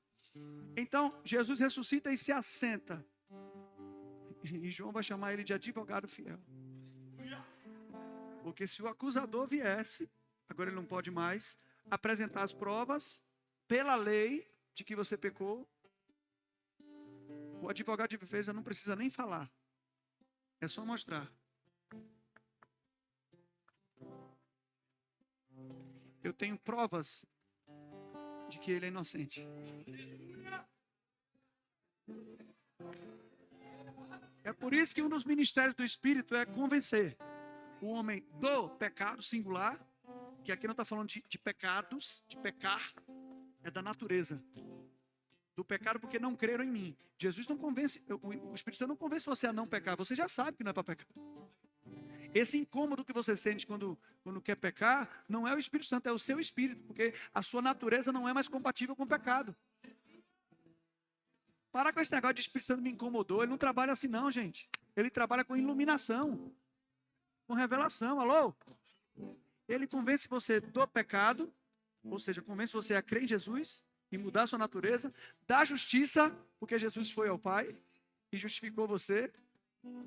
S1: Então, Jesus ressuscita e se assenta. E João vai chamar ele de advogado fiel. Porque se o acusador viesse, agora ele não pode mais, apresentar as provas pela lei de que você pecou, o advogado de defesa não precisa nem falar. É só mostrar. Eu tenho provas de que ele é inocente. É por isso que um dos ministérios do Espírito é convencer o homem do pecado singular, que aqui não está falando de pecados, de pecar, é da natureza. Do pecado porque não creram em mim. Jesus não convence, o Espírito Santo não convence você a não pecar, você já sabe que não é para pecar. Esse incômodo que você sente quando quer pecar, não é o Espírito Santo, é o seu espírito, porque a sua natureza não é mais compatível com o pecado. Para com esse negócio de Espírito Santo me incomodou, ele não trabalha assim não, gente. Ele trabalha com iluminação, com revelação, alô? Ele convence você do pecado, ou seja, convence você a crer em Jesus e mudar a sua natureza, da justiça, porque Jesus foi ao Pai e justificou você,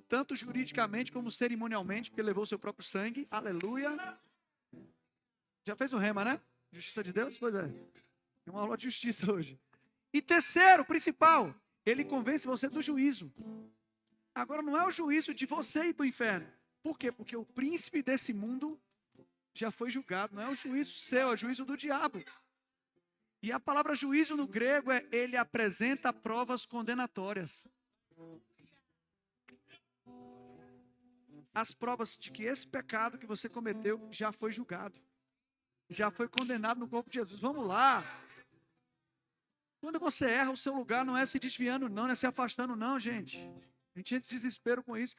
S1: tanto juridicamente como cerimonialmente, porque levou o seu próprio sangue. Aleluia. Já fez o rema, né? Justiça de Deus? Pois é. É uma aula de justiça hoje. E terceiro, principal, ele convence você do juízo. Agora não é o juízo de você ir para o inferno. Por quê? Porque o príncipe desse mundo já foi julgado. Não é o juízo seu, é o juízo do diabo. E a palavra juízo no grego é ele apresenta provas condenatórias. as provas de que esse pecado que você cometeu já foi julgado. Já foi condenado no corpo de Jesus. Vamos lá. Quando você erra, o seu lugar não é se desviando, não é se afastando, não, gente. A gente entra em desespero com isso.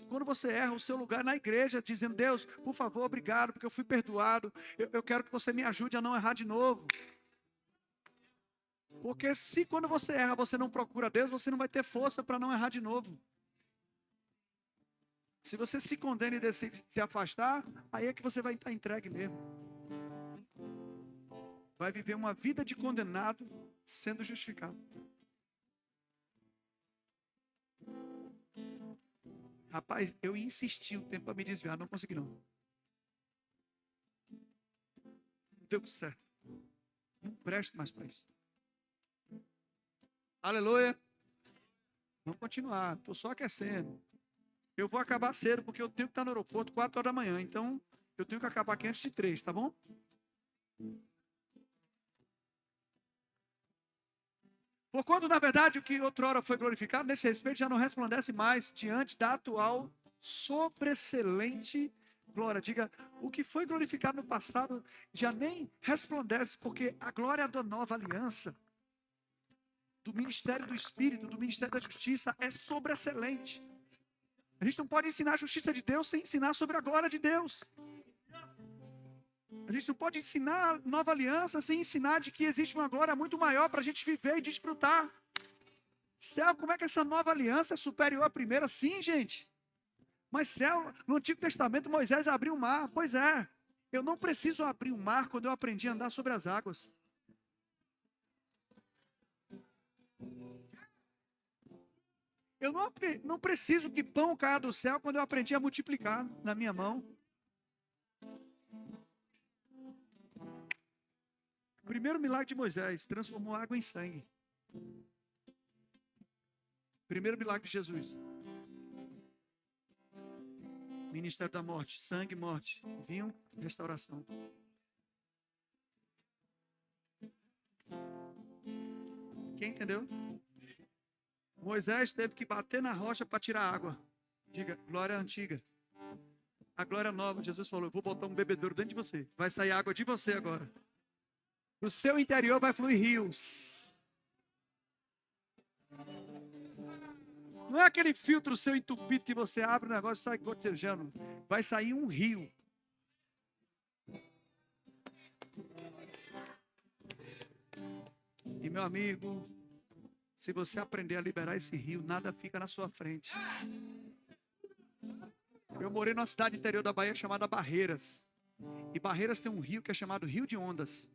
S1: Quando você erra, o seu lugar é na igreja, dizendo: Deus, por favor, obrigado, porque eu fui perdoado. Eu quero que você me ajude a não errar de novo. Porque se quando você erra, você não procura Deus, você não vai ter força para não errar de novo. Se você se condena e decide se afastar, aí é que você vai estar entregue mesmo. Vai viver uma vida de condenado sendo justificado. Rapaz, eu insisti um tempo para me desviar, não consegui não. Não deu certo. Não presto mais para isso. Aleluia. Vamos continuar, estou só aquecendo. Eu vou acabar cedo, porque eu tenho que estar no aeroporto 4 horas da manhã. Então, eu tenho que acabar aqui antes de 3, tá bom? Porquanto, na verdade, o que outrora foi glorificado, nesse respeito, já não resplandece mais diante da atual sobreexcelente glória. Diga, o que foi glorificado no passado já nem resplandece, porque a glória da nova aliança, do ministério do Espírito, do ministério da Justiça, é sobreexcelente. A gente não pode ensinar a justiça de Deus sem ensinar sobre a glória de Deus. A gente não pode ensinar nova aliança sem ensinar de que existe uma glória muito maior para a gente viver e desfrutar. Céu, como é que essa nova aliança é superior à primeira? Sim, gente. Mas céu, no Antigo Testamento, Moisés abriu o mar. Pois é, eu não preciso abrir o mar quando eu aprendi a andar sobre as águas. Eu não preciso que pão caia do céu quando eu aprendi a multiplicar na minha mão. O primeiro milagre de Moisés transformou água em sangue. Primeiro milagre de Jesus. Ministério da morte, sangue, morte, vinho, restauração. Quem entendeu? Moisés teve que bater na rocha para tirar água. Diga, glória antiga. A glória nova, Jesus falou, eu vou botar um bebedouro dentro de você. Vai sair água de você agora. Do seu interior vai fluir rios. Não é aquele filtro seu entupido que você abre o negócio e sai gotejando. Vai sair um rio. E meu amigo, se você aprender a liberar esse rio, nada fica na sua frente. Eu morei numa cidade interior da Bahia chamada Barreiras. E Barreiras tem um rio que é chamado Rio de Ondas.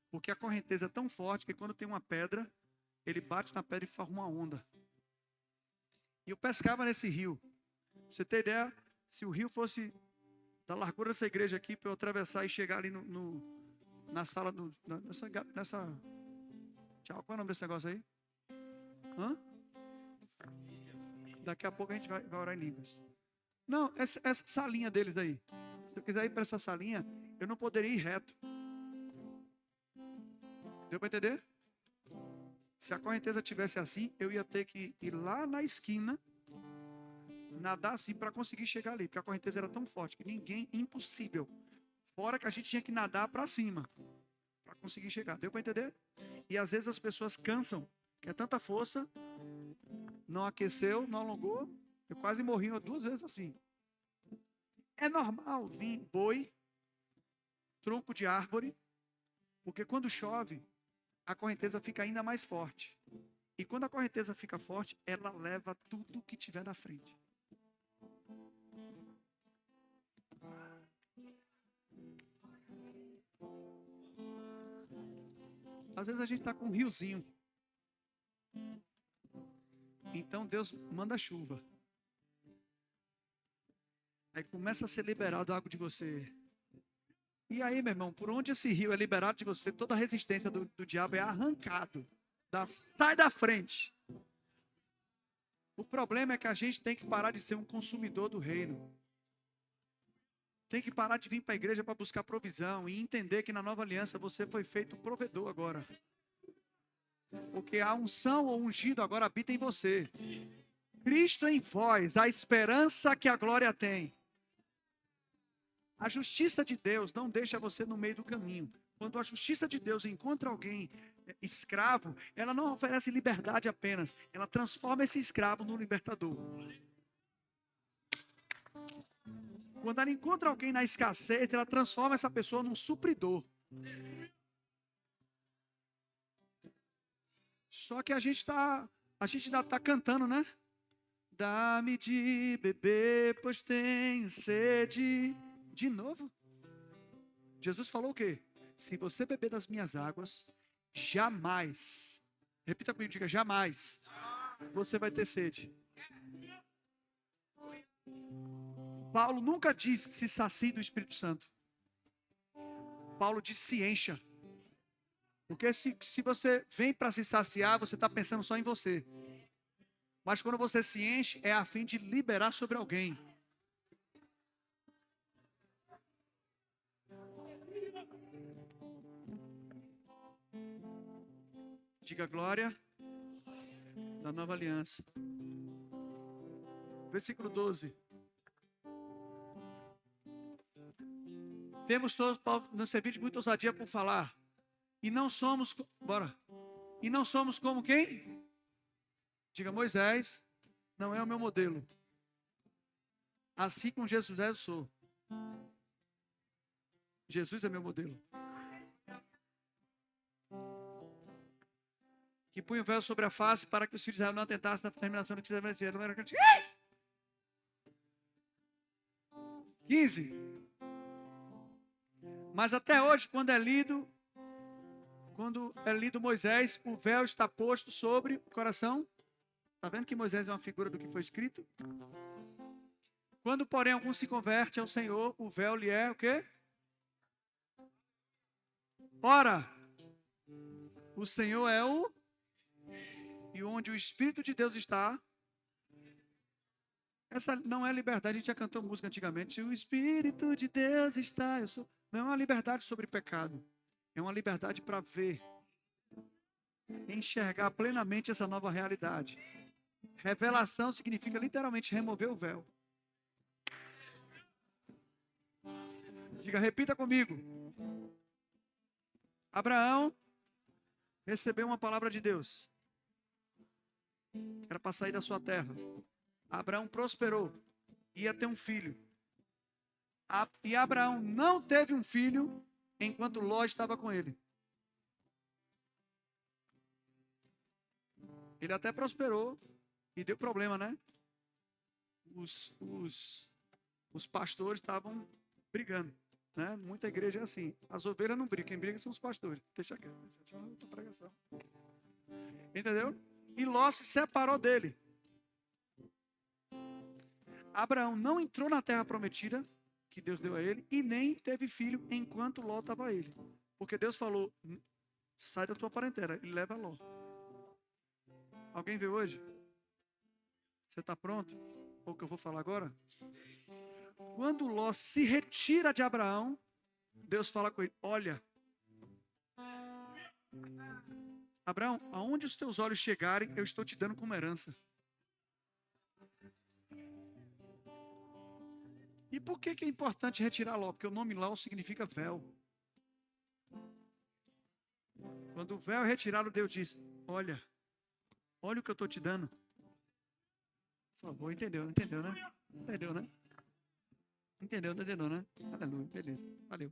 S1: Porque a correnteza é tão forte que quando tem uma pedra, ele bate na pedra e forma uma onda. E eu pescava nesse rio. Pra você ter ideia, se o rio fosse da largura dessa igreja aqui, para eu atravessar e chegar ali na sala, nessa... Tchau, qual é o nome desse negócio aí? Hã? Daqui a pouco a gente vai orar em línguas. Não, essa salinha deles aí. Se eu quiser ir para essa salinha, eu não poderia ir reto. Deu para entender? Se a correnteza tivesse assim, eu ia ter que ir lá na esquina, nadar assim para conseguir chegar ali, porque a correnteza era tão forte que impossível. Fora que a gente tinha que nadar para cima, para conseguir chegar. Deu para entender? E às vezes as pessoas cansam, que é tanta força, não aqueceu, não alongou. Eu quase morri 2 vezes assim. É normal vir boi, tronco de árvore, porque quando chove, a correnteza fica ainda mais forte. E quando a correnteza fica forte, ela leva tudo que tiver na frente. Às vezes a gente está com um riozinho. Então Deus manda chuva. Aí começa a ser liberado a água de você. E aí, meu irmão, por onde esse rio é liberado de você, toda a resistência do diabo é arrancado. Sai da frente. O problema é que a gente tem que parar de ser um consumidor do reino. Tem que parar de vir para a igreja para buscar provisão e entender que na nova aliança você foi feito provedor agora. Porque a unção ou ungido agora habita em você. Cristo em vós, a esperança que a glória tem. A justiça de Deus não deixa você no meio do caminho. Quando a justiça de Deus encontra alguém escravo, ela não oferece liberdade apenas, ela transforma esse escravo no libertador. Quando ela encontra alguém na escassez, ela transforma essa pessoa num supridor. Só que a gente ainda está cantando, né? Dá-me de beber, pois tenho sede. De novo. Jesus falou o quê? Se você beber das minhas águas, jamais, repita comigo, diga jamais, você vai ter sede. Paulo nunca disse se sacie do Espírito Santo. Paulo disse se encha. Porque se você vem para se saciar, você está pensando só em você. Mas quando você se enche, é a fim de liberar sobre alguém. Diga glória da nova aliança. Versículo 12. Temos todos, Paulo nos serviu de muita ousadia por falar. E não somos, bora. E não somos como quem? Diga, Moisés não é o meu modelo. Assim como Jesus eu sou. Jesus é meu modelo. Que punha o véu sobre a face para que os filhos de Israel não atentassem na terminação do que quiser vencer. 15. Mas até hoje, quando é lido Moisés, o véu está posto sobre o coração. Está vendo que Moisés é uma figura do que foi escrito? Quando, porém, algum se converte ao Senhor, o véu lhe é o quê? Ora, o Senhor é o... E onde o Espírito de Deus está... Essa não é liberdade, a gente já cantou música antigamente. O Espírito de Deus está... Não é uma liberdade sobre pecado. É uma liberdade para ver. Enxergar plenamente essa nova realidade. Revelação significa literalmente remover o véu. Diga, repita comigo. Abraão recebeu uma palavra de Deus. Era para sair da sua terra. Abraão prosperou. Ia ter um filho. E Abraão não teve um filho enquanto Ló estava com ele. Ele até prosperou e deu problema, né? Os pastores estavam brigando, né? Muita igreja é assim. As ovelhas não brigam, quem briga são os pastores. Deixa quieto, deixa outra pregação. Entendeu? E Ló se separou dele. Abraão não entrou na terra prometida que Deus deu a ele e nem teve filho enquanto Ló estava a ele. Porque Deus falou, sai da tua parentela e leva Ló. Alguém veio hoje? Você está pronto? Ou o que eu vou falar agora? Quando Ló se retira de Abraão, Deus fala com ele, olha, Abraão, aonde os teus olhos chegarem, eu estou te dando como herança. E por que é importante retirar Ló? Porque o nome Ló significa véu. Quando o véu é retirado, Deus diz, olha o que eu estou te dando. Por favor, entendeu, né? Entendeu, né? Entendeu, né? Aleluia, beleza, valeu.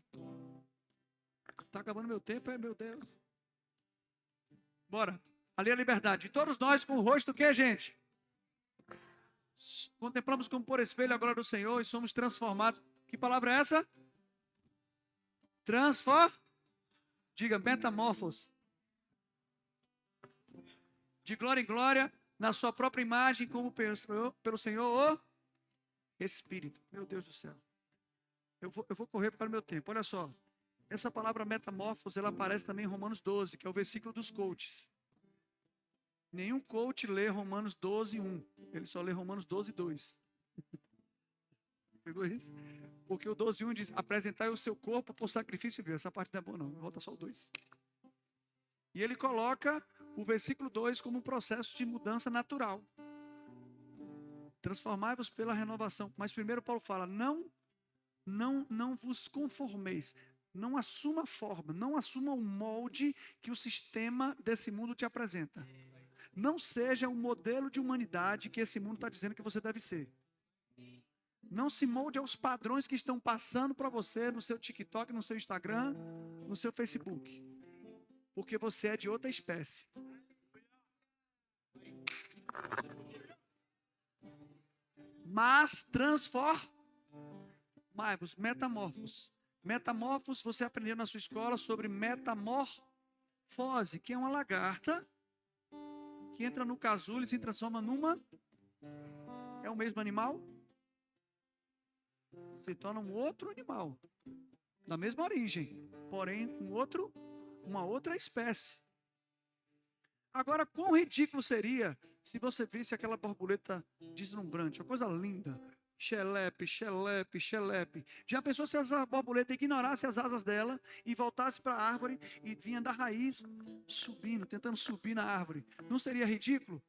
S1: Está acabando meu tempo, meu Deus. Bora, ali é a liberdade. E todos nós com o rosto o que, gente? Contemplamos como por espelho a glória do Senhor e somos transformados. Que palavra é essa? Diga, metamorfos. De glória em glória, na sua própria imagem, como pelo Senhor o Espírito. Meu Deus do céu. Eu vou correr para o meu tempo. Olha só. Essa palavra metamorfos, ela aparece também em Romanos 12, que é o versículo dos coaches. Nenhum coach lê Romanos 12, 1. Ele só lê Romanos 12, 2. Pegou isso? Porque o 12, 1 diz, apresentai o seu corpo por sacrifício vivo. Essa parte não é boa não, volta só o 2. E ele coloca o versículo 2 como um processo de mudança natural. Transformai-vos pela renovação. Mas primeiro Paulo fala, não vos conformeis. Não assuma a forma, não assuma o molde que o sistema desse mundo te apresenta. Não seja o modelo de humanidade que esse mundo está dizendo que você deve ser. Não se molde aos padrões que estão passando para você no seu TikTok, no seu Instagram, no seu Facebook. Porque você é de outra espécie. Mas transformai-vos, metamorfos. Metamorfos, você aprendeu na sua escola sobre metamorfose, que é uma lagarta que entra no casulo e se transforma numa... É o mesmo animal? Se torna um outro animal, da mesma origem, porém uma outra espécie. Agora, quão ridículo seria se você visse aquela borboleta deslumbrante, uma coisa linda, xelepe, xelepe, xelepe. Já pensou se essa borboleta ignorasse as asas dela e voltasse para a árvore e vinha da raiz subindo, tentando subir na árvore? Não seria ridículo?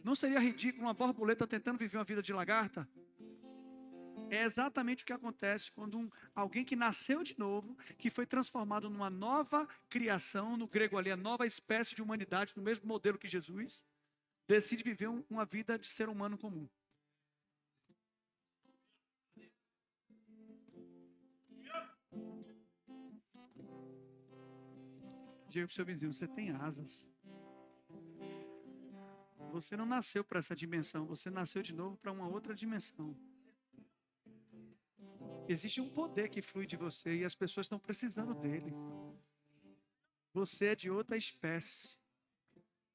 S1: Não seria ridículo uma borboleta tentando viver uma vida de lagarta? É exatamente o que acontece quando alguém que nasceu de novo, que foi transformado numa nova criação, no grego ali, a nova espécie de humanidade, no mesmo modelo que Jesus, decide viver uma vida de ser humano comum. Diga para o seu vizinho, você tem asas. Você não nasceu para essa dimensão, você nasceu de novo para uma outra dimensão. Existe um poder que flui de você e as pessoas estão precisando dele. Você é de outra espécie.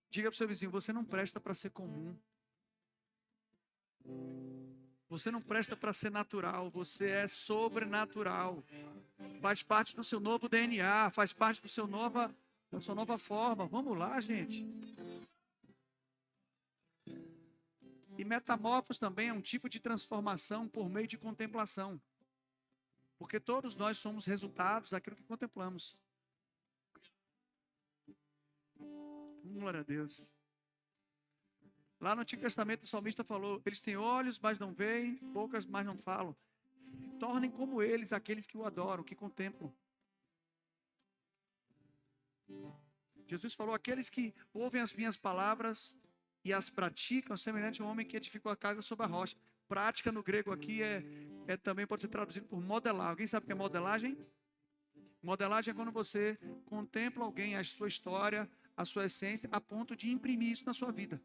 S1: Diga para o seu vizinho, você não presta para ser comum. Você não presta para ser natural, você é sobrenatural. Faz parte do seu novo DNA, faz parte da sua nova forma. Vamos lá, gente. E metamorfose também é um tipo de transformação por meio de contemplação. Porque todos nós somos resultados daquilo que contemplamos. Glória a Deus. Lá no Antigo Testamento o salmista falou, eles têm olhos, mas não veem, bocas, mas não falam. Se tornem como eles, aqueles que o adoram, que contemplam. Jesus falou, aqueles que ouvem as minhas palavras e as praticam, semelhante a um homem que edificou a casa sobre a rocha. Prática no grego aqui também pode ser traduzido por modelar. Alguém sabe o que é modelagem? Modelagem é quando você contempla alguém, a sua história, a sua essência, a ponto de imprimir isso na sua vida.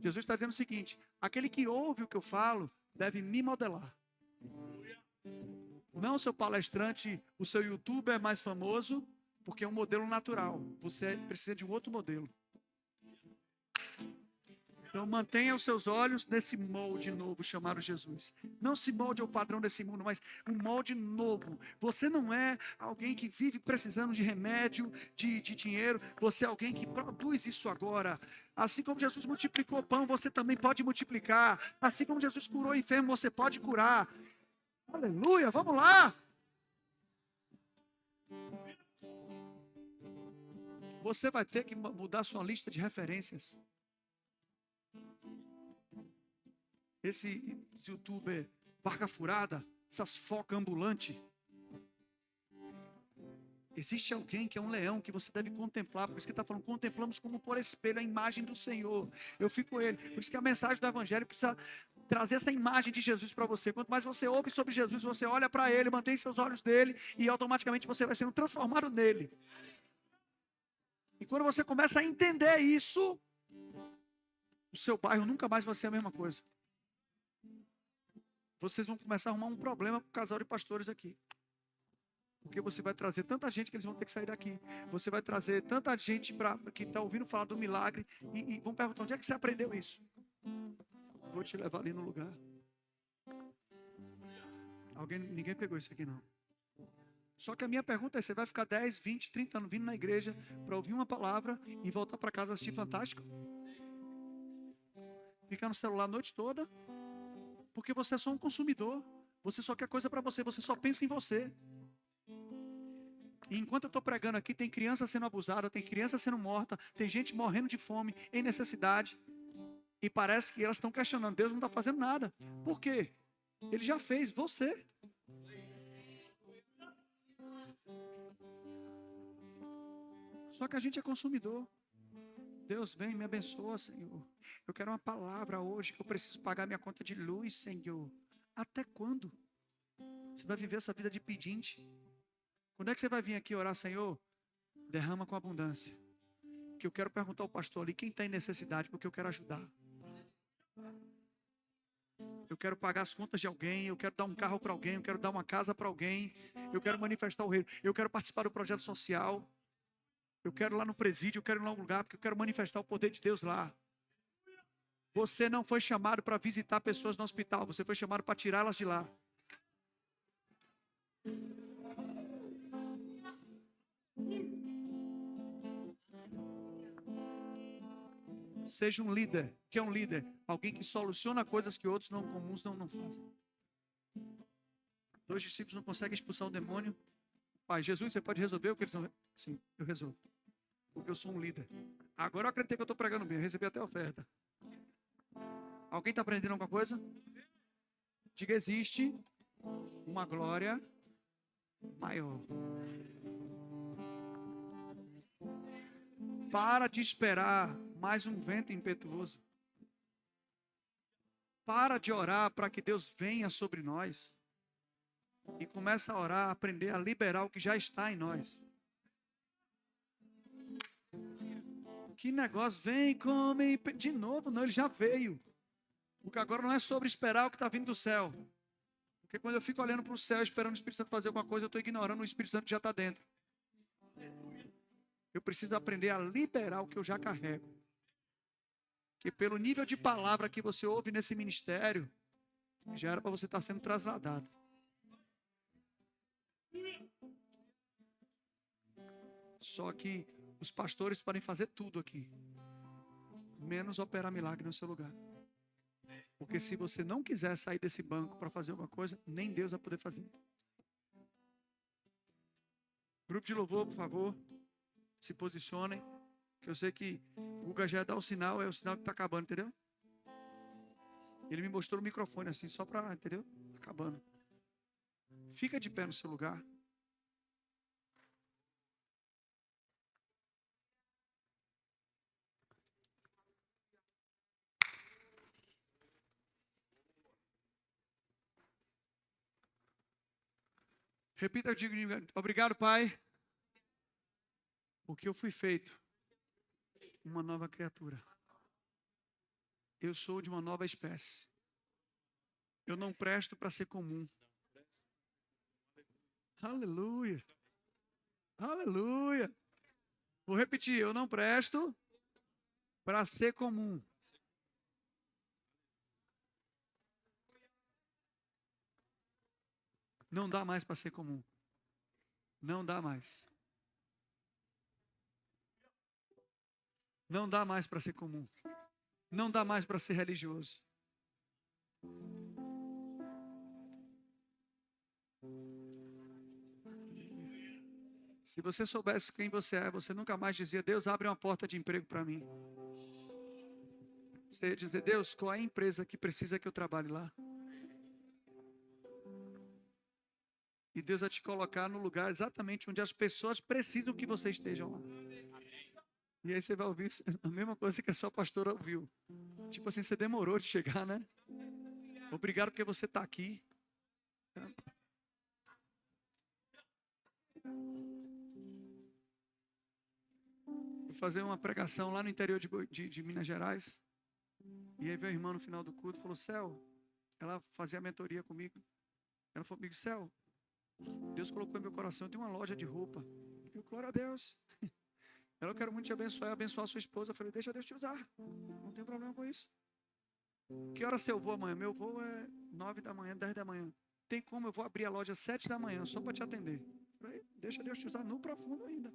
S1: Jesus está dizendo o seguinte, aquele que ouve o que eu falo, deve me modelar. Não o seu palestrante, o seu youtuber é mais famoso, porque é um modelo natural. Você precisa de um outro modelo. Então mantenha os seus olhos nesse molde novo chamado Jesus. Não se molde ao padrão desse mundo, mas um molde novo. Você não é alguém que vive precisando de remédio, de dinheiro. Você é alguém que produz isso agora. Assim como Jesus multiplicou o pão, você também pode multiplicar. Assim como Jesus curou o enfermo, você pode curar. Aleluia, vamos lá. Você vai ter que mudar sua lista de referências. Esse youtuber barca furada, essas focas ambulantes. Existe alguém que é um leão que você deve contemplar. Por isso que ele está falando, contemplamos como por espelho a imagem do Senhor. Eu fico com ele. Por isso que a mensagem do Evangelho precisa trazer essa imagem de Jesus para você. Quanto mais você ouve sobre Jesus, você olha para ele, mantém seus olhos dele e automaticamente você vai sendo transformado nele. E quando você começa a entender isso, o seu bairro nunca mais vai ser a mesma coisa. Vocês vão começar a arrumar um problema com o casal de pastores aqui. Porque você vai trazer tanta gente que eles vão ter que sair daqui. Você vai trazer tanta gente que está ouvindo falar do milagre e vão perguntar, onde é que você aprendeu isso? Vou te levar ali no lugar. Ninguém pegou isso aqui não. Só que a minha pergunta é, você vai ficar 10, 20, 30 anos vindo na igreja para ouvir uma palavra e voltar para casa assistir Fantástico? Ficar no celular a noite toda? Porque você é só um consumidor. Você só quer coisa para você. Você só pensa em você. E enquanto eu estou pregando aqui, tem criança sendo abusada, tem criança sendo morta, tem gente morrendo de fome, em necessidade. E parece que elas estão questionando, Deus não está fazendo nada. Por quê? Ele já fez, você. Só que a gente é consumidor. Deus vem, me abençoa, Senhor. Eu quero uma palavra hoje, que eu preciso pagar minha conta de luz, Senhor. Até quando? Você vai viver essa vida de pedinte? Quando é que você vai vir aqui orar, Senhor? Derrama com abundância. Que eu quero perguntar ao pastor ali, quem está em necessidade, porque eu quero ajudar. Eu quero pagar as contas de alguém, eu quero dar um carro para alguém, eu quero dar uma casa para alguém, eu quero manifestar o reino, eu quero participar do projeto social, eu quero ir lá no presídio, eu quero ir lá no lugar, porque eu quero manifestar o poder de Deus lá. Você não foi chamado para visitar pessoas no hospital, você foi chamado para tirá-las de lá. Seja um líder. O que é um líder? Alguém que soluciona coisas que outros não comuns não fazem. 2 discípulos não conseguem expulsar um demônio. Pai, Jesus, você pode resolver o que eles não... Sim, eu resolvo. Porque eu sou um líder. Agora eu acreditei que eu estou pregando bem. Eu recebi até a oferta. Alguém está aprendendo alguma coisa? Diga, existe uma glória maior. Para de esperar mais um vento impetuoso. Para de orar para que Deus venha sobre nós. E começa a orar, a aprender a liberar o que já está em nós. Que negócio, vem, come, de novo, não, ele já veio. Porque agora não é sobre esperar o que está vindo do céu. Porque quando eu fico olhando para o céu, esperando o Espírito Santo fazer alguma coisa, eu estou ignorando o Espírito Santo que já está dentro. Eu preciso aprender a liberar o que eu já carrego. Que pelo nível de palavra que você ouve nesse ministério, já era para você estar sendo trasladado. Só que os pastores podem fazer tudo aqui, menos operar milagre no seu lugar. Porque se você não quiser sair desse banco para fazer alguma coisa, nem Deus vai poder fazer. Grupo de louvor, por favor, se posicionem. Que eu sei que o Guga já dá o sinal, é o sinal que está acabando, entendeu? Ele me mostrou o microfone assim, só para, entendeu? Acabando. Fica de pé no seu lugar. Repita, eu digo, obrigado, Pai, porque eu fui feito uma nova criatura. Eu sou de uma nova espécie. Eu não presto para ser comum. Aleluia. Aleluia. Vou repetir, eu não presto para ser comum. Não dá mais para ser comum. Não dá mais. Não dá mais para ser comum. Não dá mais para ser religioso. Se você soubesse quem você é, você nunca mais dizia, Deus, abre uma porta de emprego para mim. Você ia dizer, Deus, qual é a empresa que precisa que eu trabalhe lá? E Deus vai te colocar no lugar exatamente onde as pessoas precisam que você esteja lá. E aí você vai ouvir a mesma coisa que a sua pastora ouviu. Tipo assim, você demorou de chegar, né? Obrigado porque você está aqui. Vou fazer uma pregação lá no interior de Minas Gerais. E aí veio a irmã no final do culto e falou, Céu, ela fazia mentoria comigo. Ela falou comigo, Céu, Deus colocou em meu coração, eu tenho uma loja de roupa. Eu falei, glória a Deus. Eu quero muito te abençoar, abençoar a sua esposa. Eu falei, deixa Deus te usar. Não tem problema com isso. Que hora seu voo amanhã? Meu voo é 9 da manhã, 10 da manhã. Tem como eu vou abrir a loja às 7 da manhã, só para te atender. Eu falei, deixa Deus te usar no profundo ainda.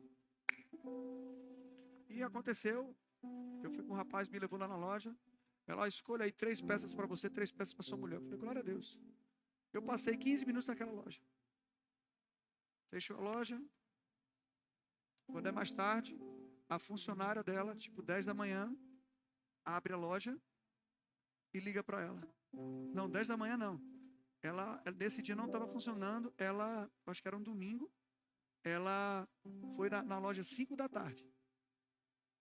S1: E aconteceu. Eu fui com um rapaz, me levou lá na loja. Ela, escolha aí 3 peças para você, 3 peças para sua mulher. Eu falei, glória a Deus. Eu passei 15 minutos naquela loja. Fechou a loja. Quando é mais tarde, a funcionária dela, tipo 10 da manhã, abre a loja e liga para ela. Não, 10 da manhã não. Ela nesse dia não estava funcionando. Ela, acho que era um domingo. Ela foi na loja 5 da tarde.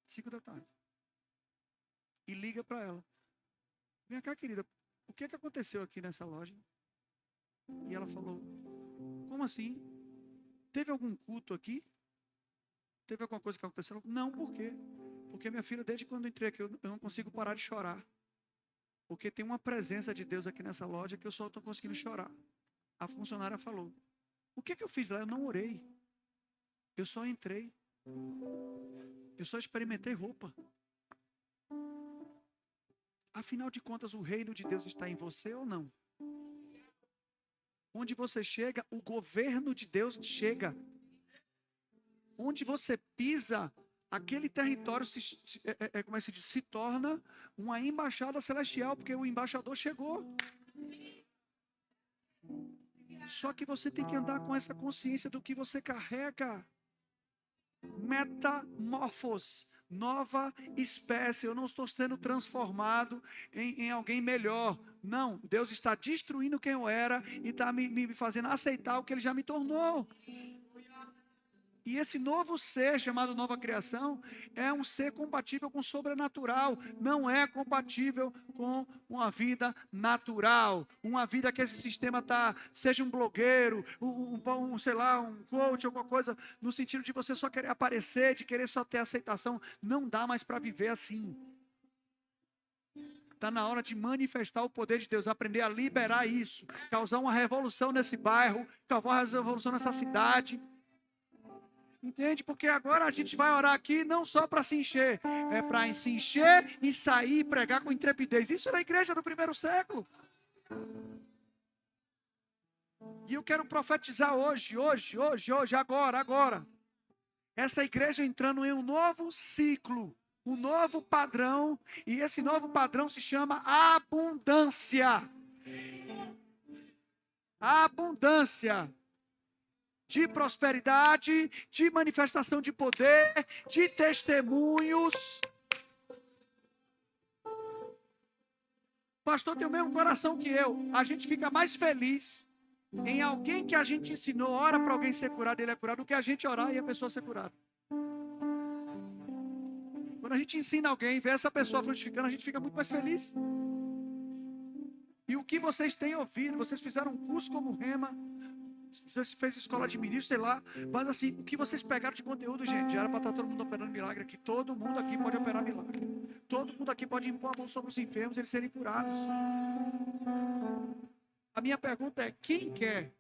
S1: 5 da tarde. E liga para ela. Vem cá, querida. O que é que aconteceu aqui nessa loja? E ela falou, como assim? Teve algum culto aqui? Teve alguma coisa que aconteceu? Não, por quê? Porque minha filha, desde quando eu entrei aqui, eu não consigo parar de chorar. Porque tem uma presença de Deus aqui nessa loja que eu só estou conseguindo chorar. A funcionária falou, o que eu fiz lá? Eu não orei. Eu só entrei. Eu só experimentei roupa. Afinal de contas, o reino de Deus está em você ou não? Onde você chega, o governo de Deus chega. Onde você pisa, aquele território como é que se diz? Se torna uma embaixada celestial, porque o embaixador chegou. Só que você tem que andar com essa consciência do que você carrega. Metamorfos, nova espécie. Eu não estou sendo transformado em alguém melhor. Não, Deus está destruindo quem eu era e está me fazendo aceitar o que Ele já me tornou. E esse novo ser, chamado nova criação, é um ser compatível com o sobrenatural. Não é compatível com uma vida natural. Uma vida que esse sistema seja um blogueiro, sei lá, um coach, alguma coisa, no sentido de você só querer aparecer, de querer só ter aceitação. Não dá mais para viver assim. Está na hora de manifestar o poder de Deus, aprender a liberar isso, causar uma revolução nesse bairro, causar uma revolução nessa cidade. Entende? Porque agora a gente vai orar aqui não só para se encher, é para se encher e sair e pregar com intrepidez. Isso é na igreja do primeiro século. E eu quero profetizar hoje, agora. Essa igreja entrando em um novo ciclo, um novo padrão, e esse novo padrão se chama abundância. Abundância. De prosperidade, de manifestação de poder, de testemunhos. Pastor tem o mesmo coração que eu. A gente fica mais feliz em alguém que a gente ensinou, ora para alguém ser curado, ele é curado, do que a gente orar e a pessoa ser curada. Quando a gente ensina alguém, vê essa pessoa frutificando, a gente fica muito mais feliz. E o que vocês têm ouvido, vocês fizeram um curso como Rema, você fez escola de ministro, sei lá, mas assim, o que vocês pegaram de conteúdo, gente, já era para estar todo mundo operando milagre aqui. Todo mundo aqui pode operar milagre. Todo mundo aqui pode impor a mão sobre os enfermos e eles serem curados. A minha pergunta é, quem quer?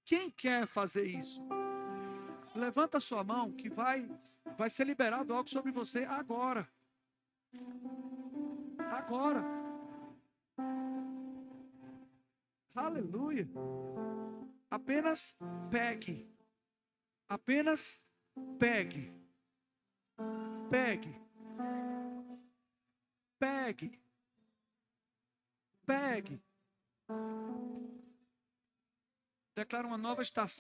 S1: Quem quer fazer isso? Levanta a sua mão que vai ser liberado algo sobre você agora. Agora. Aleluia. Apenas pegue. Apenas pegue. Pegue. Pegue. Pegue. Declara uma nova estação.